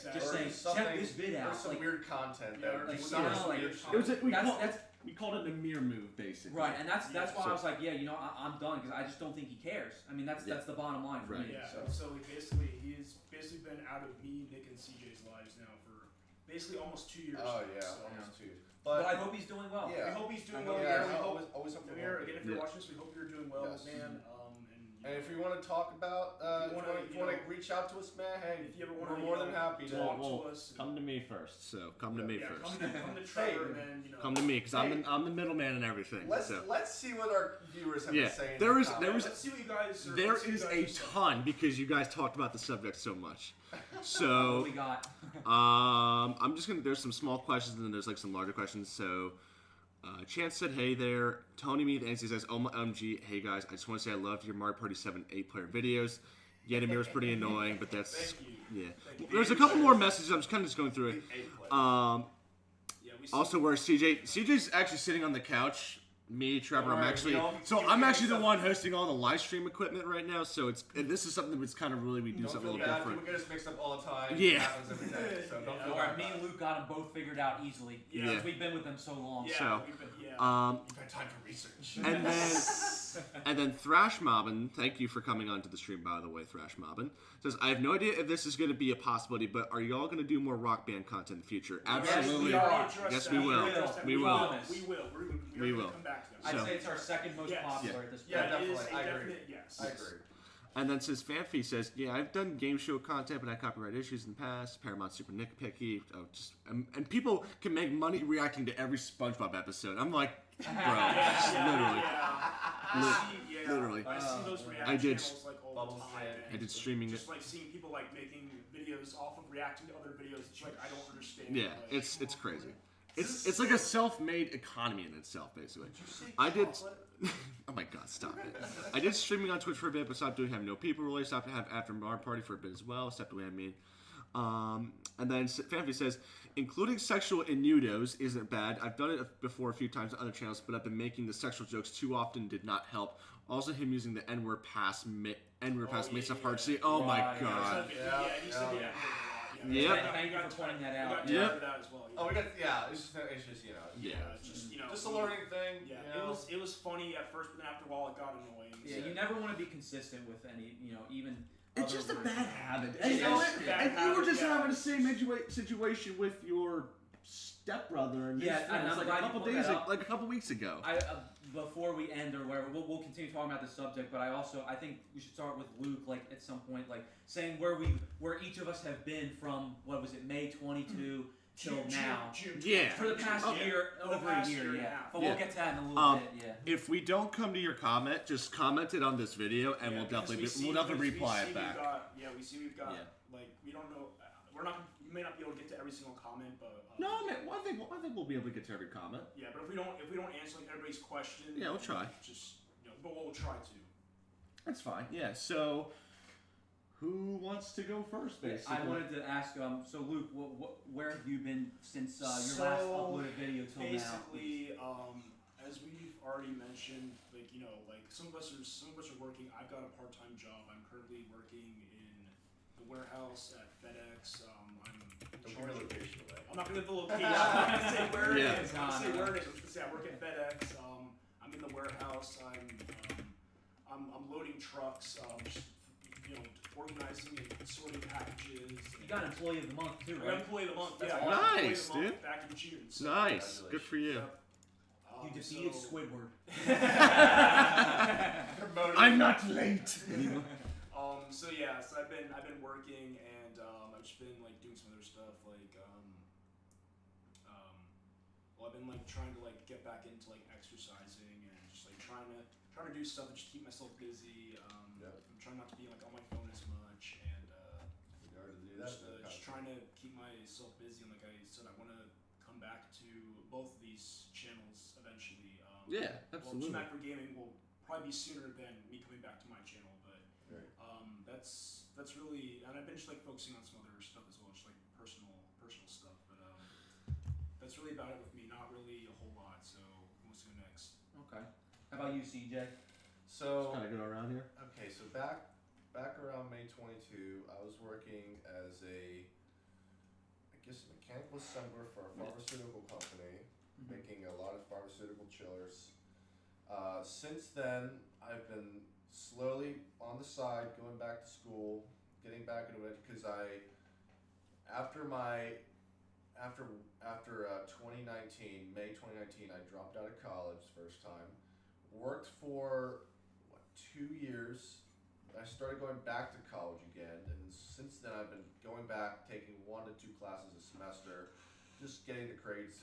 "Check this vid out." There's some like, weird content Yeah, there. like, Just you know, some like, weird It was content. we called it a Namir move, basically. right, and that's why So- I was like, yeah, I'm done because I just don't think he cares. I mean, that's the bottom line for Right. me. Yeah, So. so he's basically been out of me, Nick, and CJ's lives now for basically almost 2 years. Oh now, yeah, so. almost 2 years. But I hope he's doing well. Yeah. We hope he's doing I well. mean, Yeah, yeah, we hope. always hope for Namir, more. again, if you're Yeah. watching this, we hope you're doing well, Yes. man. And if you want to talk about, If you if wanna, you you want know, to reach out to us, man, hey, if you ever we're want to, more than happy to. talk Well, to us, Come to me first. So come to me yeah, first. come to Trevor, and then Come to me, because I'm the middleman and everything. Let's see what our viewers have Yeah, to say. in there the is- comments. Let's see what you guys. There is a ton because you guys talked about the subject so much. What So we got? I'm just gonna. There's some small questions and then there's like some larger questions. So Chance said, "Hey there." Tony me the says, "OMG, hey guys, I just want to say I loved your Mario Party 7 8-player videos. Yanamir was pretty annoying, but that's Thank you. yeah. Thank you. There's a couple more messages. I'm just kind of going through it. The 8 player. Yeah, we see- Also, where CJ's actually sitting on the couch. Me, Trevor, I'm Alright, actually. you know, So you I'm can actually the accept- one hosting all the live stream equipment right now. So and this is something that's kind of really we do Don't something a feel little bad. different. People get us mixed up all the time. Yeah. It happens every day. So don't Yeah. feel All right, bad. me and Luke got them both figured out easily. Yeah. Because we've been with them so long. Yeah, So, we've been, yeah. You've had time for research. And then Thrash Mobbin, thank you for coming onto the stream, by the way, Thrash Mobbin, says, I have no idea if this is going to be a possibility, but are y'all going to do more Rock Band content in the future? Absolutely. we are. Yes, we will. We We will. will. We will. We're We gonna will. come back to I'd that. So- say it's our second most Yes. popular at this point. Yeah, It is definitely. a I agree. definite yes. I agree. And then says Fanfi says, yeah, I've done game show content, but I had copyright issues in the past. Paramount's super nitpicky. And people can make money reacting to every SpongeBob episode. I'm like, bro, literally. Literally. I see those reaction I did- channels like all Bubbles the time. fan. and I did streaming Just like seeing people like making videos off of reacting to other videos. It's like I don't understand. Yeah, like, it's crazy. It's like a self-made economy in itself, basically. I did. Oh my god, stop it! I did streaming on Twitch for a bit, but stopped doing having no people really. Stopped to have after Mario Party for a bit as well. Stopped doing me. And then Fanfi says, including sexual innuendos isn't bad. I've done it before a few times on other channels, but I've been making the sexual jokes too often did not help. Also, him using the N-word pass makes stuff hard to see. Oh my Right, god. Yeah, he said Yeah. yeah. Yep. Thank you for pointing that We out. got Yep. tired of that as well. Oh, we got it's just you know. Yeah. It's just Just a learning thing. Yeah, you know? it was funny at first, but then after a while it got annoying. Yeah, you never want to be consistent with any, even. It's other just a versions. bad habit. It's And, just a bad and you were habit, just yeah. having the same situation with your stepbrother and Yeah, his friends and I'm like glad a you couple brought days, that up. like a couple weeks ago. Before we end or whatever, we'll continue talking about this subject. But I think we should start with Luke, like at some point, like saying where each of us have been from. What was it, May 22 till now? June. Yeah. For the past Oh, year, For the over past a year, year and a yeah. half. But Yeah. we'll get to that in a little bit, yeah. If we don't come to your comment, just comment it on this video, and we'll because definitely we reply see it back. we see we've got Yeah. like we don't know. We may not be able to get to every single comment, but No, man, well, I think we'll be able to get to every comment. yeah. But if we don't answer like everybody's question, Yeah, we'll try. Just but we'll try to. That's fine. Yeah. So, who wants to go first? Basically, I wanted to ask, so Luke, where have you been since your So, last uploaded video till now? Basically, as we've already mentioned, like some of us are working. I've got a part-time job. I'm currently working in the warehouse at FedEx. Don't give me the location away. I'm not gonna give the location. I'm not gonna say where Yeah. it is. I'm gonna say where it is. I'm just gonna say I work at FedEx. I'm in the warehouse. I'm loading trucks. Just, organizing and sorting packages. You got Employee of the Month too, I got right? Employee of the Month. That's Yeah, I awesome. got Employee of Nice, the Month dude. back in June. So, nice. Good for you. You defeated so- Squidward. I'm not late. So yeah, so I've been working and I've just been like doing some other stuff like I've been like trying to like get back into like exercising and just like trying to do stuff to just keep myself busy. Yeah. I'm trying not to be like on my phone as much, and We are to do that. just trying to keep myself busy. And like I said, I want to come back to both of these channels eventually. Yeah, Well, absolutely. Smack for Gaming will probably be sooner than me coming back to my channel, but Right. that's really, and I've been just like focusing on some other stuff as well, just like personal stuff. But that's really about it with me. Not really a whole lot. So what's go next? Okay. How about you, CJ? So Kind of go around here. okay, so back around May 22, I was working as I guess a mechanical assembler for a pharmaceutical company, making a lot of pharmaceutical chillers. Since then, I've been slowly on the side going back to school, getting back into it because after 2019, May 2019, I dropped out of college first time. Worked for 2 years. I started going back to college again, and since then I've been going back, taking 1 to 2 classes a semester, just getting the credits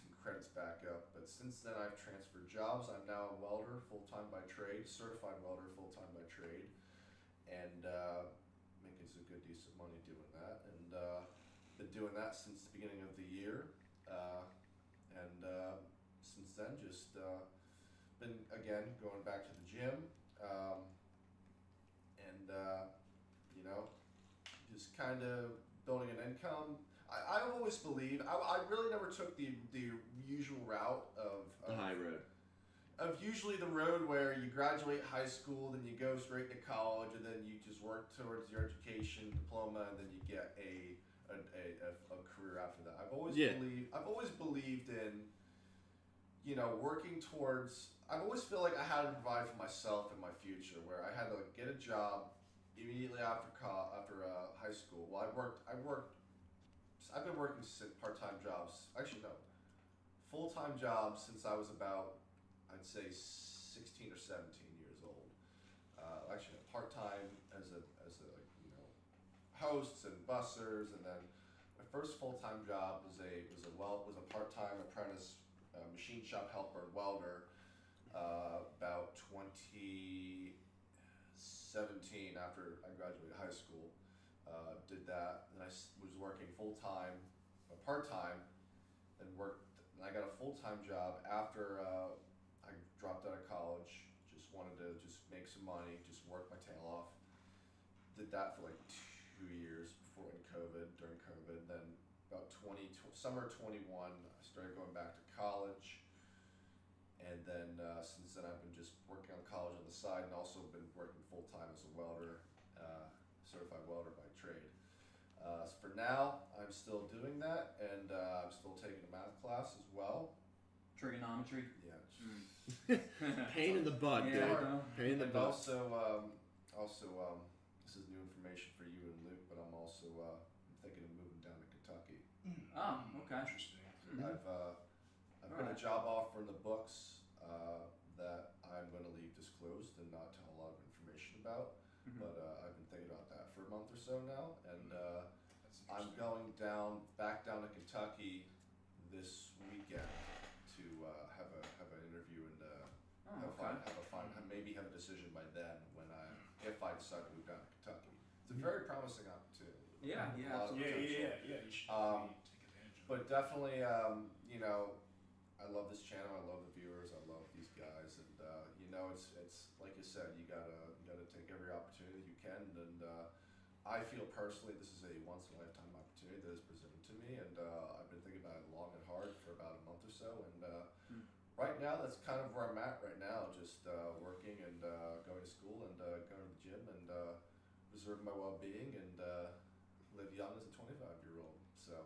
back up. But since then I've transferred jobs. I'm now a welder, full-time by trade, certified welder, full-time by trade, and making some good, decent money doing that. And been doing that since the beginning of the year, and since then just been again going back to the gym, and you know, just kind of building an income. I've always believed I really never took the usual route of The high road. usually the road where you graduate high school, then you go straight to college, and then you just work towards your education diploma, and then you get a career after that. I've always believed in, you know, working towards. I've always felt like I had to provide for myself and my future, where I had to like, get a job immediately after high school. Well, I've been working part-time jobs. Actually, no, full-time jobs since I was about, I'd say 16 or 17 years old. Actually, part-time as a you know, hosts and bussers, and then my first full-time job was a part-time apprentice machine shop helper and welder. About 2017, after I graduated high school, did that. Then I was working full-time, part-time, and I got a full-time job after I dropped out of college. Just wanted to just make some money, just work my tail off. Did that for like 2 years during COVID. Then about summer 21, I started going back to college. And then since then, I've been just working on college on the side, and also been working full-time as a welder, certified welder by trade. So for now, I'm still doing that, and I'm still taking a math class as well. Trigonometry. Yeah. Pain in the butt, Yeah, dude. I know. Pain in the And butt. also, this is new information for you and Luke, but I'm also thinking of moving down to Kentucky. Oh, okay. Interesting. I've got a job offer in the books that I'm going to leave disclosed and not tell a lot of information about. But I've been thinking about that for a month or so now, and That's I'm interesting. going back down to Kentucky this weekend to have an interview and maybe have a decision by then if I decide to move down to Kentucky. It's a very promising opportunity. Yeah, A lot of absolutely. Yeah. You should definitely take advantage of it. But definitely, you know, I love this channel. I love the viewers. I love these guys, and you know, it's like you said, you gotta take every opportunity you can. And I feel personally this is a once in a lifetime opportunity that is presented to me, and I've been thinking about it long and hard for about a month or so. And right now, that's kind of where I'm at right now, just working and going to school and going to the gym and preserving my well-being and live young as a 25-year-old. So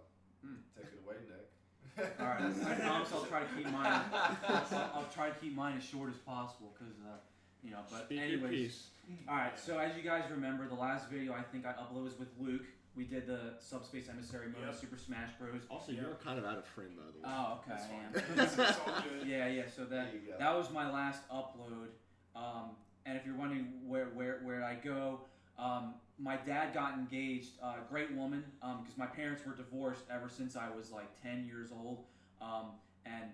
take it away, Nick. All right, I promise I'll try to keep mine. I'll try to keep mine as short as possible, because you know. But Speak your anyways, piece. all right. So as you guys remember, the last video I think I uploaded was with Luke. We did the Subspace Emissary mode of Yep. Super Smash Bros. Also, you're kind of out of frame, by the way. Oh, okay. That's fine. Yeah. It's all good. Yeah. So There you go. that was my last upload. And if you're wondering where I go, my dad got engaged. Great woman. Because my parents were divorced ever since I was like 10 years old.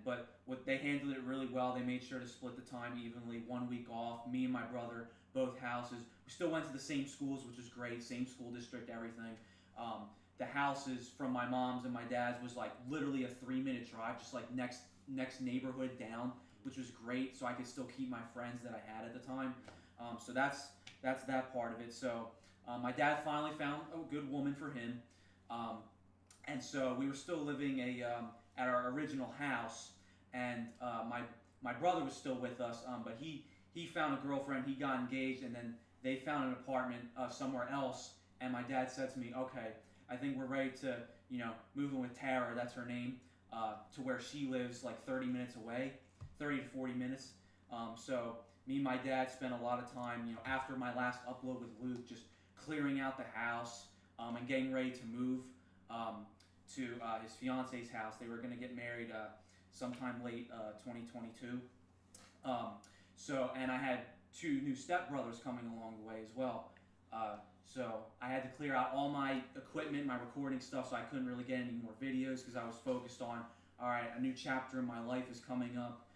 But what they handled it really well. They made sure to split the time evenly. 1 week off. Me and my brother, both houses. We still went to the same schools, which was great. Same school district, everything. The houses from my mom's and my dad's was like literally a 3-minute drive, just like next neighborhood down, which was great. So I could still keep my friends that I had at the time. So that's that part of it. So my dad finally found a good woman for him, and so we were still living at our original house, and my brother was still with us, but he found a girlfriend. He got engaged, and then they found an apartment somewhere else. And my dad said to me, "Okay, I think we're ready to move in with Tara. That's her name, to where she lives like 30 minutes away, 30 to 40 minutes." So me and my dad spent a lot of time, after my last upload with Luke, just clearing out the house and getting ready to move to his fiance's house. They were going to get married sometime late 2022. And I had 2 new stepbrothers coming along the way as well. So I had to clear out all my equipment, my recording stuff, so I couldn't really get any more videos because I was focused on, all right, a new chapter in my life is coming up.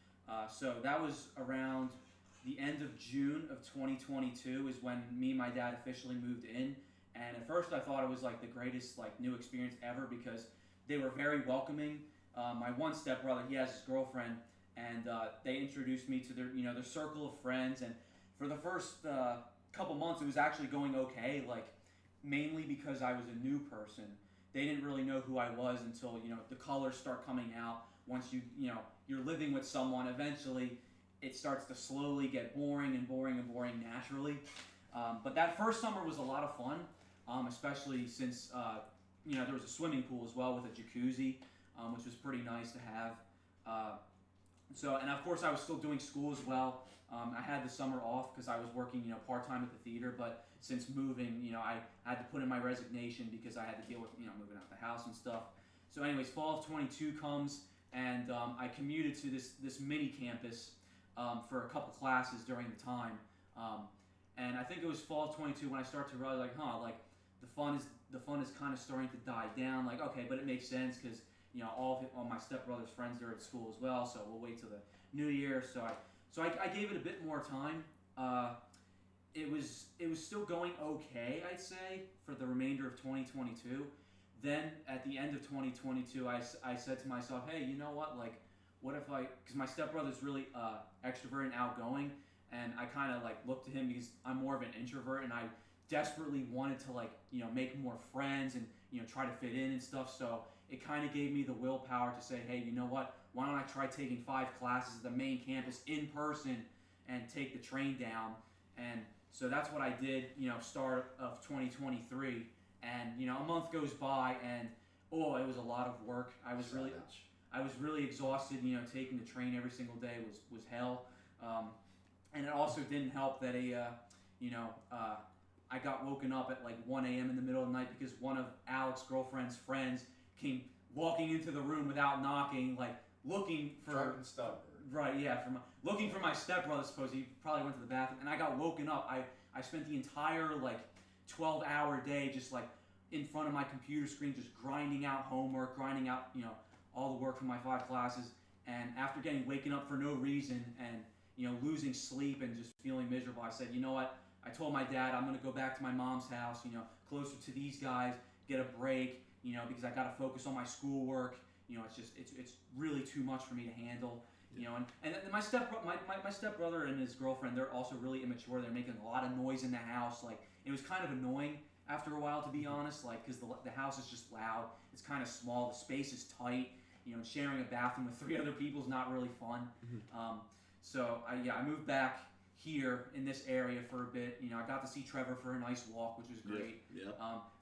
So that was around the end of June of 2022 is when me and my dad officially moved in. And at first I thought it was like the greatest new experience ever because they were very welcoming. My one stepbrother, he has his girlfriend, and they introduced me to their circle of friends. And for the first couple months, it was actually going okay, mainly because I was a new person. They didn't really know who I was until the colors start coming out. Once you're living with someone, eventually it starts to slowly get boring naturally. But that first summer was a lot of fun, especially since there was a swimming pool as well with a jacuzzi, which was pretty nice to have. And of course I was still doing school as well. I had the summer off because I was working, part-time at the theater, but since moving, I had to put in my resignation because I had to deal with, moving out the house and stuff. So anyways, fall of 22 comes, and I commuted to this mini campus for a couple classes during the time. And I think it was fall of 22 when I started to realize, the fun is kind of starting to die down. Okay, but it makes sense because, all my stepbrother's friends are at school as well, so we'll wait till the new year. So I gave it a bit more time. It was still going okay, I'd say, for the remainder of 2022. Then at the end of 2022, I said to myself, hey, you know what? What if because my stepbrother's really extrovert and outgoing, and I kind of looked to him because I'm more of an introvert, and I desperately wanted to make more friends and try to fit in and stuff. So it kind of gave me the willpower to say, hey, you know what? Why don't I try taking 5 classes at the main campus in person and take the train down? And so that's what I did, start of 2023. And a month goes by, and it was a lot of work. I was really exhausted. Taking the train every single day was hell. And it also didn't help that I got woken up at 1 a.m. in the middle of the night because one of Alex's girlfriend's friends came walking into the room without knocking, looking for. Drunk and stubborn. Right, yeah, looking for my stepbrother. Suppose he probably went to the bathroom, and I got woken up. I spent the entire 12-hour day just in front of my computer screen, just grinding out homework, grinding out all the work from my 5 classes. And after getting waken up for no reason and losing sleep and just feeling miserable, I said, you know what? I told my dad I'm gonna go back to my mom's house, closer to these guys, get a break, because I gotta focus on my schoolwork. It's really too much for me to handle. And my stepbrother and his girlfriend, they're also really immature. They're making a lot of noise in the house. It was kind of annoying after a while, to be honest. Because the house is just loud. It's kind of small. The space is tight. And sharing a bathroom with 3 other people is not really fun. Mm-hmm. So I moved back here in this area for a bit. I got to see Trevor for a nice walk, which was great. Yeah.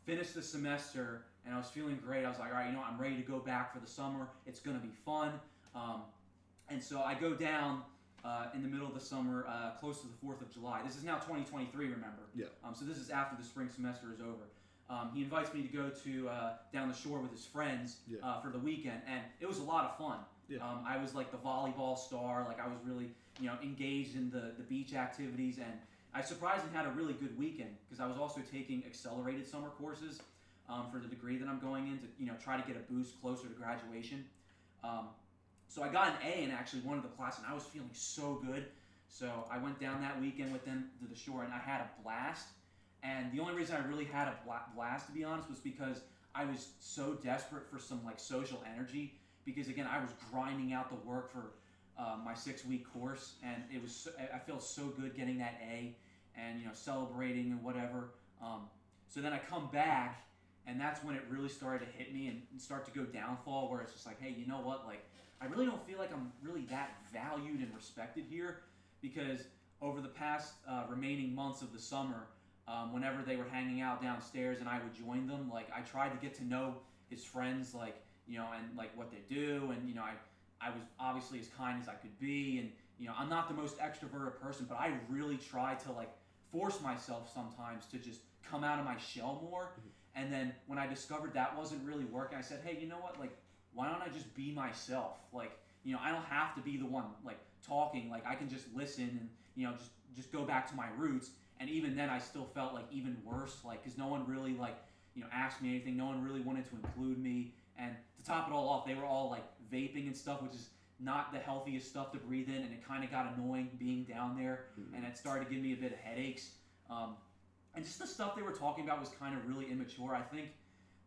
Finished the semester, and I was feeling great. I was like, all right, I'm ready to go back for the summer. It's gonna be fun. And so I go down in the middle of the summer, close to the 4th of July. This is now 2023, remember? Yeah. So this is after the spring semester is over. He invites me to go to down the shore with his friends for the weekend, and it was a lot of fun. Yeah. I was the volleyball star. I was really engaged in the beach activities, and I surprisingly had a really good weekend because I was also taking accelerated summer courses for the degree that I'm going in to try to get a boost closer to graduation. So I got an A in actually one of the classes, and I was feeling so good. So I went down that weekend with them to the shore, and I had a blast. And the only reason I really had a blast, to be honest, was because I was so desperate for some like social energy. Because again, I was grinding out the work for my 6-week course, and it was I felt so good getting that A, and celebrating and whatever. So then I come back, and that's when it really started to hit me and start to go downfall, where it's just like, hey, you know what? Like, I really don't feel like I'm really that valued and respected here, because over the past remaining months of the summer, whenever they were hanging out downstairs and I would join them, like I tried to get to know his friends, like and like what they do, and I was obviously as kind as I could be, and I'm not the most extroverted person, but I really tried to like force myself sometimes to just come out of my shell more. And then when I discovered that wasn't really working, I said, hey, you know what, like, why don't I just be myself? Like, I don't have to be the one like talking. Like, I can just listen and just go back to my roots. And even then I still felt like even worse, like, because no one really like asked me anything. No one really wanted to include me. And to top it all off, they were all like vaping and stuff, which is not the healthiest stuff to breathe in, and it kind of got annoying being down there, and it started to give me a bit of headaches. And just the stuff they were talking about was kind of really immature. I think,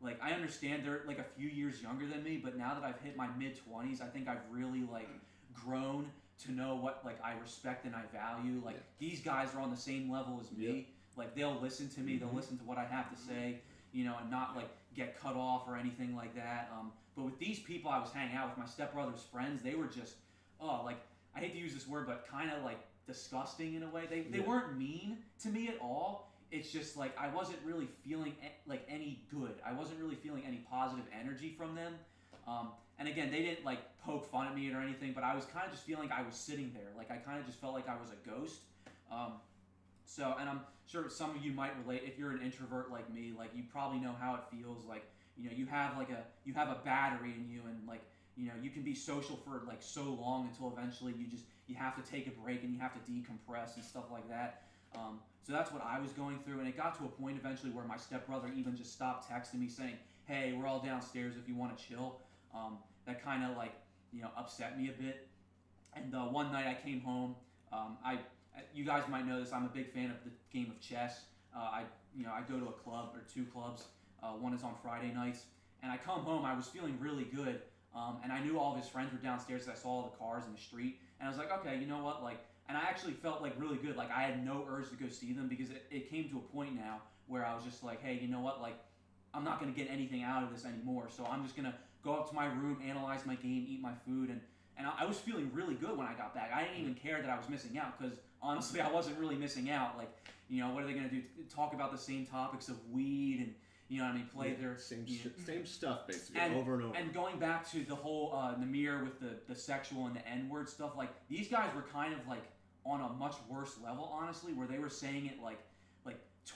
like, I understand they're like a few years younger than me, but now that I've hit my mid-20s, I think I've really like grown to know what like I respect and I value. Like, these guys are on the same level as me. Like, they'll listen to me, they'll listen to what I have to say, and not like get cut off or anything like that. But with these people I was hanging out with, my stepbrother's friends, they were just, like, I hate to use this word, but kind of like disgusting in a way. They weren't mean to me at all. It's just like I wasn't really feeling like any good. I wasn't really feeling any positive energy from them. And again, they didn't like poke fun at me or anything, but I was kind of just feeling like I was sitting there. Like, I kind of just felt like I was a ghost. And I'm sure some of you might relate. If you're an introvert like me, like, you probably know how it feels. Like, you have a battery in you, and like, you can be social for like so long until eventually you have to take a break and you have to decompress and stuff like that. So that's what I was going through, and it got to a point eventually where my stepbrother even just stopped texting me saying, hey, we're all downstairs if you want to chill. That kind of like, upset me a bit. And one night I came home. You guys might know this, I'm a big fan of the game of chess. I go to a club or 2 clubs. One is on Friday nights. And I come home, I was feeling really good. And I knew all of his friends were downstairs, I saw all the cars in the street. And I was like, okay, you know what, like, and I actually felt like really good. Like, I had no urge to go see them, because it came to a point now where I was just like, hey, you know what, like, I'm not going to get anything out of this anymore. So I'm just going to go up to my room, analyze my game, eat my food. And I was feeling really good when I got back. I didn't even care that I was missing out, because honestly, I wasn't really missing out. Like, what are they going to do? Talk about the same topics of weed and, play their same stuff basically and, over and over. And going back to the whole Namir with the sexual and the N-word stuff, like, these guys were kind of like on a much worse level, honestly, where they were saying it like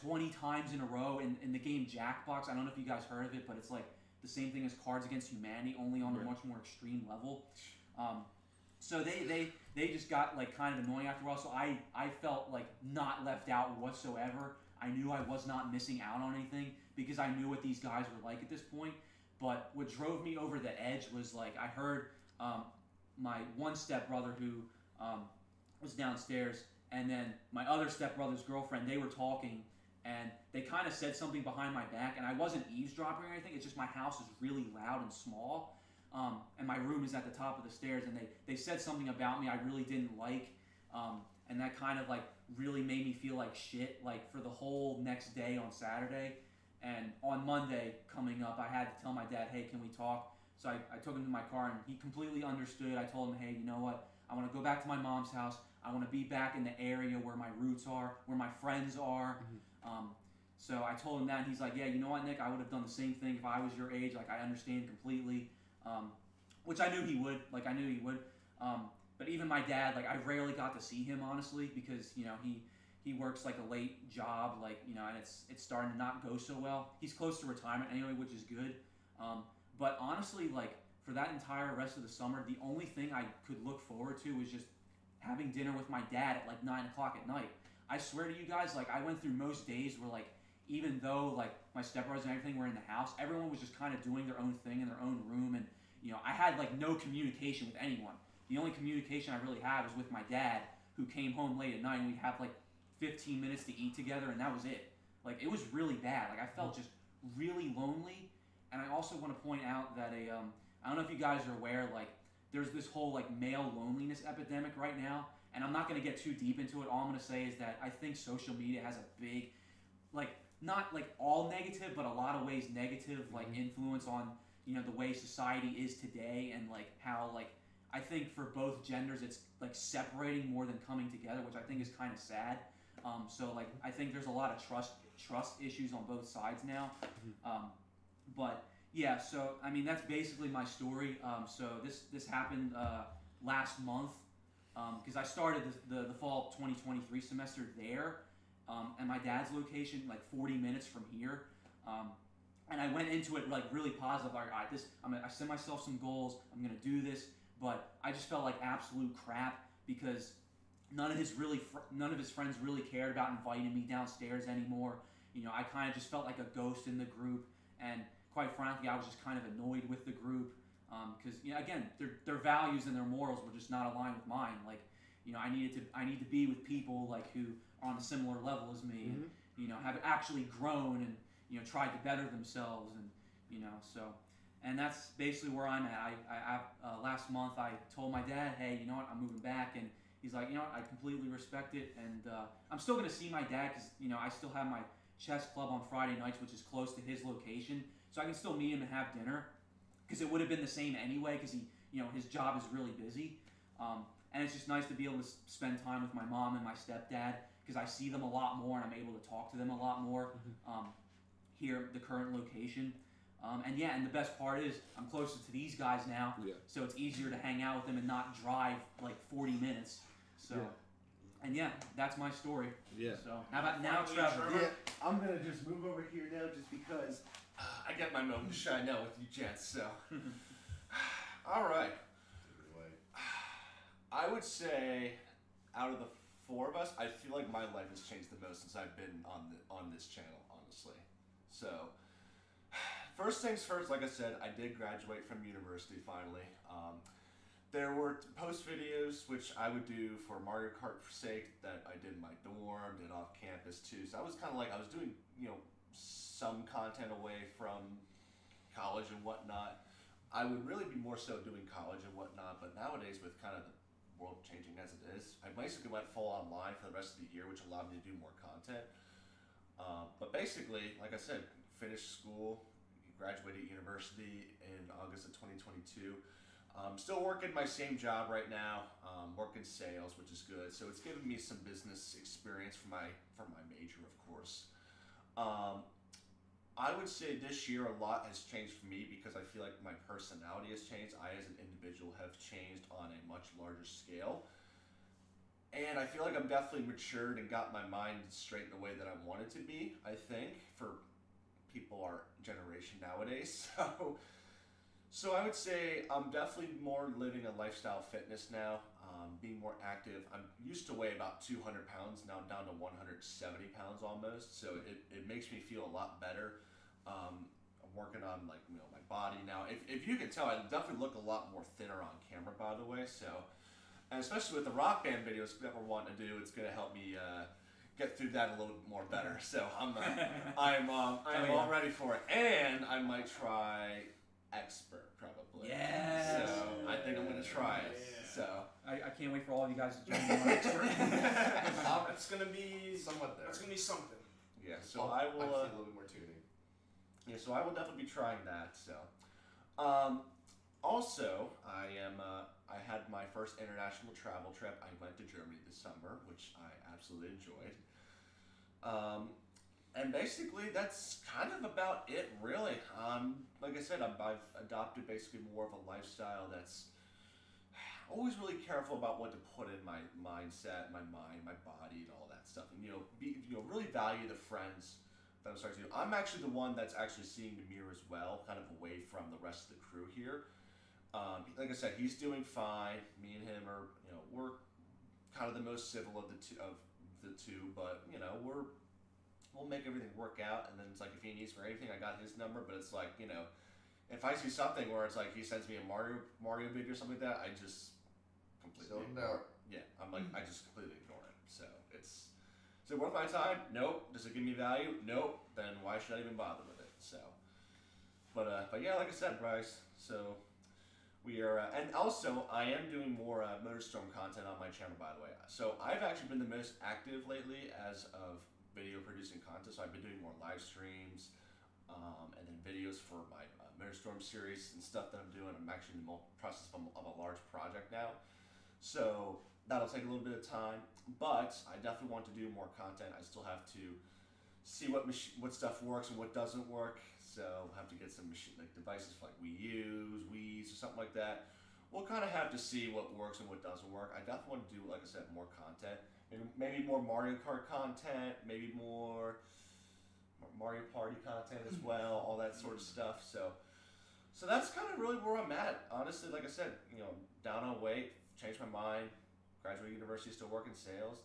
20 times in a row in the game Jackbox. I don't know if you guys heard of it, but it's like the same thing as Cards Against Humanity, only on a much more extreme level. So they just got like kind of annoying after a while. So I felt like not left out whatsoever. I knew I was not missing out on anything, because I knew what these guys were like at this point. But what drove me over the edge was, like, I heard my one stepbrother who was downstairs, and then my other stepbrother's girlfriend, they were talking, and they kind of said something behind my back, and I wasn't eavesdropping or anything. It's just my house is really loud and small, and my room is at the top of the stairs, and they said something about me I really didn't like, and that kind of like really made me feel like shit, like, for the whole next day on Saturday. And on Monday coming up, I had to tell my dad, hey, can we talk? So I took him to my car, and he completely understood. I told him, hey, you know what? I want to go back to my mom's house. I want to be back in the area where my roots are, where my friends are. So I told him that, and he's like, yeah, you know what, Nick? I would have done the same thing if I was your age. Like, I understand completely, which I knew he would. Like, I knew he would. But even my dad, like, I rarely got to see him, honestly, because, he works like a late job, like, and it's starting to not go so well. He's close to retirement anyway, which is good. But honestly, like, for that entire rest of the summer, the only thing I could look forward to was just having dinner with my dad at like 9 o'clock at night. I swear to you guys, like, I went through most days where, like, even though like my stepbrothers and everything were in the house, everyone was just kind of doing their own thing in their own room, and I had like no communication with anyone. The only communication I really had was with my dad, who came home late at night, and we'd have like 15 minutes to eat together, and that was it. Like, it was really bad. Like, I felt just really lonely. And I also want to point out that I don't know if you guys are aware, like, there's this whole like male loneliness epidemic right now, and I'm not going to get too deep into it. All I'm going to say is that I think social media has a big, like, not like all negative, but a lot of ways negative, like, influence on, the way society is today, and like how, like, I think for both genders it's like separating more than coming together, which I think is kind of sad. So like, I think there's a lot of trust issues on both sides now. But yeah, so I mean, that's basically my story. So this happened last month, because I started the fall 2023 semester there, at my dad's location, like 40 minutes from here. And I went into it like really positive. Like, all right, I set myself some goals. I'm gonna do this, but I just felt like absolute crap because none of his friends really cared about inviting me downstairs anymore. I kind of just felt like a ghost in the group, and quite frankly, I was just kind of annoyed with the group because again, their values and their morals were just not aligned with mine. Like, I need to be with people like who are on a similar level as me, and have actually grown and tried to better themselves, and so. And that's basically where I'm at. I last month I told my dad, hey, you know what, I'm moving back, and he's like, I completely respect it, and I'm still gonna see my dad because I still have my chess club on Friday nights, which is close to his location, so I can still meet him and have dinner, because it would have been the same anyway, because his job is really busy, and it's just nice to be able to spend time with my mom and my stepdad, because I see them a lot more and I'm able to talk to them a lot more here at the current location. And the best part is I'm closer to these guys now, so it's easier to hang out with them and not drive like 40 minutes. So, and that's my story. Yeah. So how about now, Trevor? Yeah, I'm gonna just move over here now, just because I get my moment to shine now with you gents. So, all right. I would say, out of the four of us, I feel like my life has changed the most since I've been on this channel, honestly. So. First things first, like I said, I did graduate from university finally. There were post videos which I would do for Mario Kart for sake that I did in my dorm, did off campus too. So I was kind of like, I was doing, some content away from college and whatnot. I would really be more so doing college and whatnot, but nowadays with kind of the world changing as it is, I basically went full online for the rest of the year, which allowed me to do more content. But basically, like I said, finished school, graduated university in August of 2022. Still working my same job right now, working sales, which is good. So it's given me some business experience for my major, of course. I would say this year a lot has changed for me because I feel like my personality has changed. I, as an individual, have changed on a much larger scale. And I feel like I'm definitely matured and got my mind straight in the way that I want it to be, I think, for people our generation nowadays. So I would say I'm definitely more living a lifestyle fitness now, being more active. I used to weigh about 200 pounds, now I'm down to 170 pounds almost, so it makes me feel a lot better. I'm working on my body now. If you can tell, I definitely look a lot more thinner on camera, by the way, so, and especially with the Rock Band videos that we're wanting to do, it's going to help me get through that a little bit more better. So I'm all ready for it, and I might try Expert probably. Yeah. So I think I'm gonna try it. Yeah. So I can't wait for all of you guys to join me on Expert. It's gonna be somewhat there. That's gonna be something. yeah. So I will. I feel a little bit more tuning. Yeah. So I will definitely be trying that. So. Also, I had my first international travel trip. I went to Germany this summer, which I absolutely enjoyed. And basically, that's kind of about it, really. Like I said, I've adopted basically more of a lifestyle that's always really careful about what to put in my mindset, my mind, my body, and all that stuff. And really value the friends that I'm starting to do. I'm actually the one that's actually seeing Demir as well, kind of away from the rest of the crew here. Like I said, he's doing fine. Me and him are, we're kind of the most civil of the two, but we'll make everything work out. And then it's like, if he needs for anything, I got his number. But it's like, if I see something where it's like he sends me a Mario vid or something like that, I just completely So, ignore it. Yeah, I'm like I just completely ignore it. So it's worth my time? Nope. Does it give me value? Nope. Then why should I even bother with it? So, but yeah, like I said, Bryce. So we are, and also I am doing more Motorstorm content on my channel, by the way. So I've actually been the most active lately as of video producing content. So I've been doing more live streams, and then videos for my Motorstorm series and stuff that I'm doing. I'm actually in the process of a large project now. So that'll take a little bit of time, but I definitely want to do more content. I still have to see what stuff works and what doesn't work. So I'll have to get some devices for like Wii's or something like that. We'll kind of have to see what works and what doesn't work. I definitely want to do, like I said, more content. Maybe more Mario Kart content, maybe more Mario Party content as well, all that sort of stuff. So that's kind of really where I'm at. Honestly, like I said, down on weight, changed my mind, graduated university, still working sales,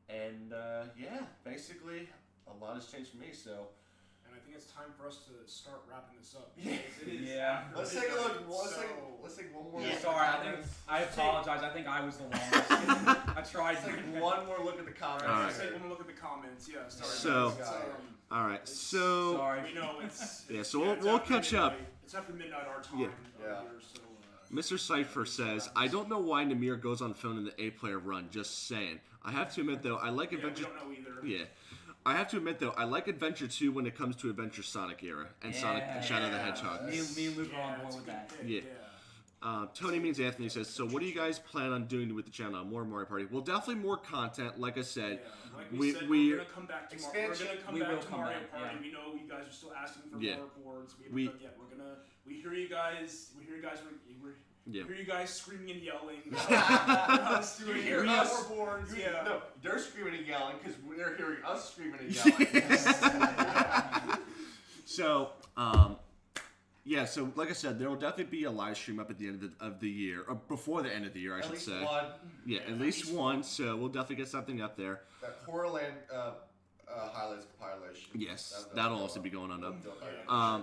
and yeah, basically a lot has changed for me. So, And I think it's time for us to start wrapping this up. Yeah. because it is Yeah. after Let's take a look. midnight, Let's take one more. Yeah, look sorry, at the I think comments. I apologize. I think I was the longest. I tried. Let's take one more look at the comments. All right. Let's take one look at the comments. Yeah. Sorry. So- It's, All right, it's- so Sorry. we know it's. yeah, so it's we'll after catch up. midnight. It's after midnight our time. Yeah. Yeah. Here, so, Mr. Cypher says, I don't know why Namir goes on phone in the A-player run, just saying. I have to admit, though, I like yeah, we Adventure... don't know either. Yeah. I have to admit, though, I like Adventure 2 when it comes to Adventure Sonic era and Sonic and Shadow the Hedgehog. Me and Luke are on it's board a with good that. pick, Yeah. Tony Means Anthony says, so what do you guys plan on doing with the channel? More Mario Party? Well, definitely more content, like I said. Yeah, like we- said, we- we're gonna come back to Expansion. We will to come Mario back, Party. yeah. We know you guys are still asking for Yeah. more reports. We We- haven't done yet. We hear you guys. We hear you guys. Yeah. Hear you guys screaming and yelling. You we hear hear us- more boards. Yeah. No, they're screaming and yelling because we're hearing us screaming and yelling. So, yeah, so like I said, there will definitely be a live stream up at the end of the year, or before the end of the year, I At should least say. one. Yeah, at least one, so we'll definitely get something up there. That Horrorland highlights compilation. Yes, that'll also be going on up. Yeah.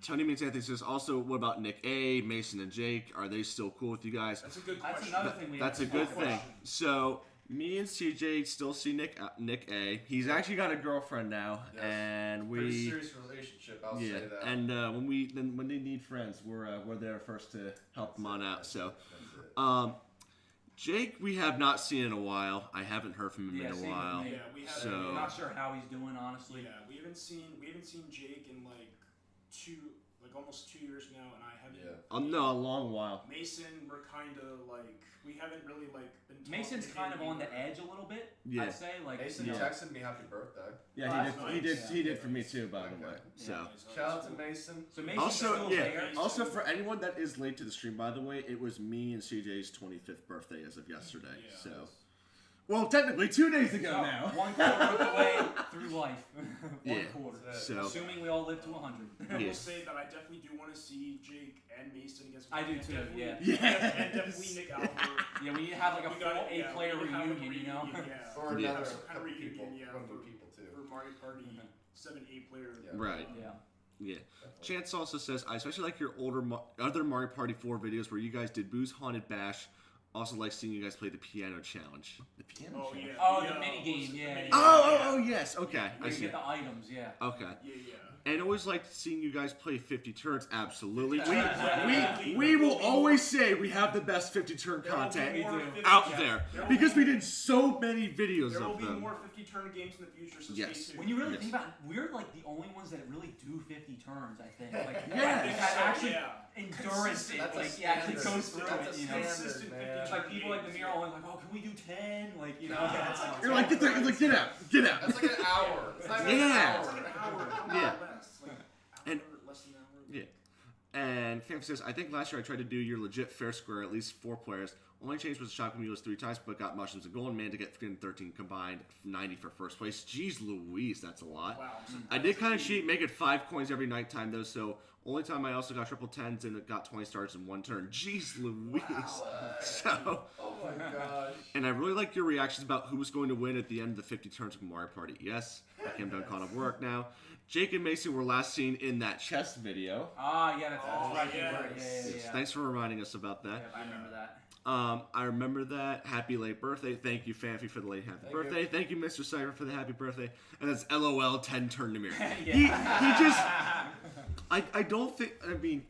Tony Means Anthony says, also, what about Nick A, Mason, and Jake? Are they still cool with you guys? That's a good That's question. another thing we That's a have to good talk thing. about. So, me and CJ still see Nick A. He's actually got a girlfriend now, Yes. and Pretty we... serious relationship, I'll Yeah, say that. and when they need friends, we're there first to help them on out. So, That's it. Jake, we have not seen in a while. I haven't heard from him Yeah, in same a with while. me. Yeah, we have. So- I'm not sure how he's doing, honestly. Yeah, we haven't seen Jake in almost 2 years now, and I haven't. Yeah. No, a long while. Mason, we're kind of we haven't really been. Mason's talking to kind him of on the either. edge a little bit. Yeah. I'd say Mason Yeah. texted me happy birthday. Yeah, Oh, he that's did. nice. He did for me Nice. too, by the Okay. way. So. Yeah, Shout out to Mason. So Mason's Also, still yeah. there. Also, for anyone that is late to the stream, by the way, it was me and CJ's 25th birthday as of yesterday. Yeah. So, well, technically 2 days ago So, now. 1 quarter of the way through life. One Yeah. quarter. That's So, Assuming we all live to 100. I will Yes. say that I definitely do want to see Jake and Mason against. I do and too, definitely- yeah. And definitely Nick Albert. Yeah, we need to have like a We full gotta- yeah, 8-player we need to have, like, a reunion, you know? reunion, Yeah. Or Yeah. another Some kind of couple people. reunion, yeah, One for- new people too. For Mario Party 7-8 player. Yeah. Right. Yeah. Yeah. Definitely. Chance also says, I especially like your other Mario Party 4 videos where you guys did Boo's Haunted Bash. Also like seeing you guys play the piano challenge. The piano Oh challenge? yeah. Oh, yeah, the mini game, the yeah, mini yeah. game, Oh, yes. Okay. I Where you see. get the items, yeah. Okay. Yeah, yeah. And always liked seeing you guys play 50 turns. Absolutely. Yeah. We will always say we have the best 50 turn There will be content more We do. 50 out yeah. there There will because be- we did so many videos There will of be them. more 50 turn games in the future, so Yes. stay tuned. When you really Yes. think about it, we're like the only ones that really do 50 turns, I think. Like, Yes. I think that So, actually yeah. endurance, That's a like, actually standard. goes through That's it, a you know? standard, Consistent man. 50 It's like people like the mirror always like, oh, can we do 10? Like, you know? Yeah, it's like- You're like, get get out, get out. That's like an hour. It's not even Yeah. an It's hour. like an hour, Yeah. less. Like, And- hour, less than an hour. Yeah. And Fam says, I think last year I tried to do your legit fair square, at least 4 players. Only change was shotgun mules 3 times, but got mushrooms and golden man to get 313 combined, 90 for first place. Jeez Louise, that's a lot. Wow. I did kind of cheat, make it 5 coins every night time though, so only time I also got triple 10s and it got 20 stars in 1 turn. Jeez Louise. So, Oh my gosh. And I really like your reactions about who was going to win at the end of the 50 turns of Mario Party. Yes, I came done caught up work now. Jake and Mason were last seen in that chess video. Ah, yeah, that's Oh, right. yes. Yeah. Thanks for reminding us about that. Yeah, I remember that. I remember that. Happy late birthday. Thank you, Fanfi, for the late happy Thank birthday. you. Thank you, Mr. Cypher, for the happy birthday. And that's LOL 10 turn to mirror. Yeah. He just. I don't think. I mean.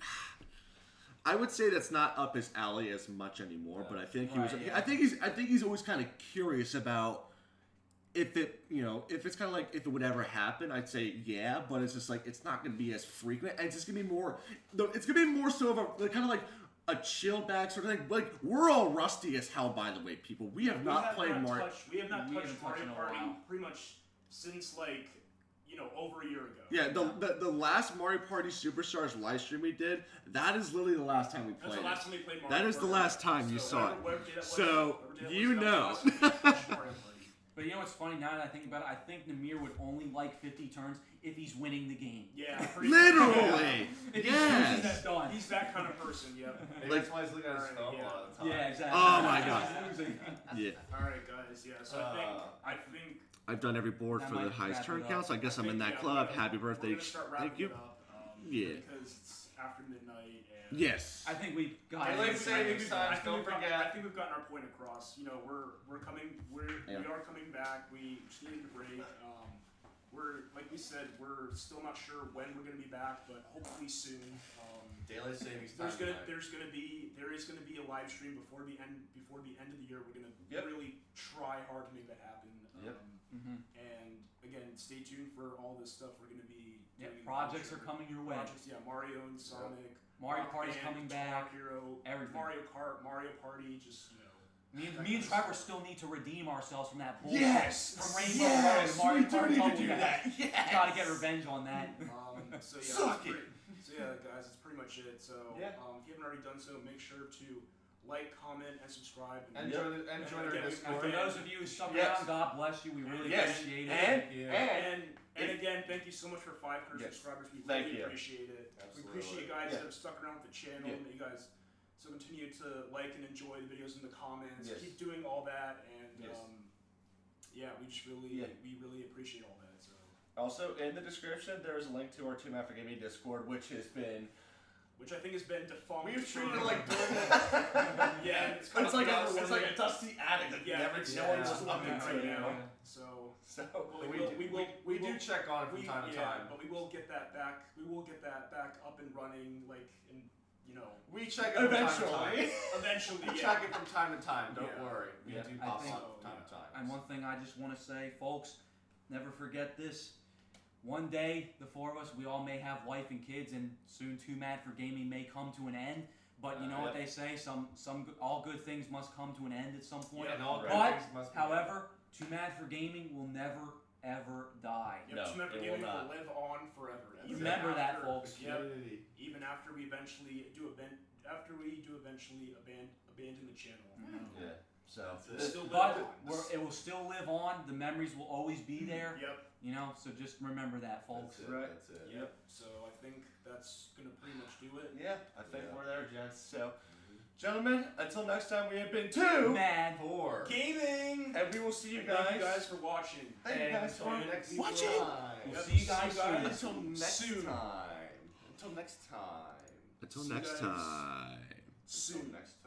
I would say that's not up his alley as much anymore, but I think he was. Right, yeah. I think he's always kind of curious about if it, if it's kind of like if it would ever happen. I'd say yeah, but it's just like it's not going to be as frequent, and it's just going to be more. It's going to be more so of a kind of like a chilled back sort of thing. Like we're all rusty as hell, by the way, people. We have not played Mario. We have not We touched haven't touched Mario in a Party while. pretty much since like over a year ago. Yeah, the last Mario Party Superstars live stream we did, that is literally the last time we That's played the it. last time we played Mario That is the Party. last time you saw it. whatever day that was, So, whatever day you that was, know. that was the last time we touched Mario Party. But you know what's funny now that I think about it? I think Namir would only like 50 turns if he's winning the game. Yeah, pretty Literally. If he's Yes. losing, that's done. He's that kind of person. Yep. Maybe Like- that's why he's looking at his phone a lot of the time. Yeah, exactly. Oh my God. He's losing. Yeah. All right, guys. Yeah. So I think. I've done every board That for the might highest wrap turn it up. count, so I guess I'm in that yeah, club. we're Happy gonna- birthday. We're gonna start wrapping Thank you. it up, Yeah. Because it's after midnight and. Yes. I think we got Daylight it. savings time. I think Don't we've got- forget. I think we've gotten our point across. We're coming. Yeah. We are coming back. We just needed a break. We're like we said. We're still not sure when we're gonna be back, but hopefully soon. Daylight savings time. There is gonna be a live stream before the end of the year. We're gonna Yep. really try hard to make that happen. Yep. And again, stay tuned for all this stuff we're gonna be Yeah, doing. in the projects are future. coming your way. Projects, yeah, Mario and Sonic. Mario Rock Party's Band, coming Guitar back. Hero, Everything. Mario Kart, Mario Party, just Me and Trevor still need to redeem ourselves from that bullshit. Yes. From Rainbow Yes. Road, Mario We do Kart need to Bubble do Gap. that. Yes. Gotta get revenge on that. So yeah, Suck that's it. so yeah, guys, that's pretty much it. So Yeah. if you haven't already done so, make sure to like, comment, and subscribe. And join our again, Discord. For those of you who stuck Yes. around, God bless you. We really Yes. appreciate it. And again, thank you so much for 500 Yes. subscribers. We Thank really you. appreciate it. Absolutely. We appreciate you guys Yeah. that have stuck around with the channel. Yeah. That you guys so continue to like and enjoy the videos in the comments. Yes. Keep doing all that, and Yes. yeah, we just really Yeah. we really appreciate all that. So Also, in the description, there is a link to our Two Man for Gaming Discord, which has been. which I think has been defunct. We've for- treated it like yeah, It's like a dusty attic that Yeah, never it's no one's just up looking into right it. now. So So but we do check on it from time to time. but we will get that back. We will get that back up and running, like in We check it from time to time. eventually. eventually. We yeah. check it from time to time. Don't Yeah. worry. We Yeah. do I pop think- up from time to time. And one thing I just want to say, folks, never forget this. One day, the four of us, we all may have wife and kids, and soon Too Mad for Gaming may come to an end. But you know what they say: all good things must come to an end at some point. Yeah, And all Right. good But, things must be however, Too Mad for Gaming will never ever die. Yep, No, Two Men for it will Gaming not. live on forever. That's Even Remember that, after- folks. Yep. community. Even after we eventually abandon the channel. Yeah. So That's We'll it. still live But on. it will still live on. The memories will always be there. Yep. So just remember that, folks. That's it. Right. That's it. Yep. So I think that's gonna pretty much do it. yeah, I think Yeah. we're there, gents. So, gentlemen, until next time, we have been Two, Mad. 4. Gaming. and we will see you And thank you guys. guys for watching. Thank you And guys for until next watching. time. We'll Yep, see you guys soon. Until next Soon. time. Until next time. Until See you next guys time. Until Soon. next time.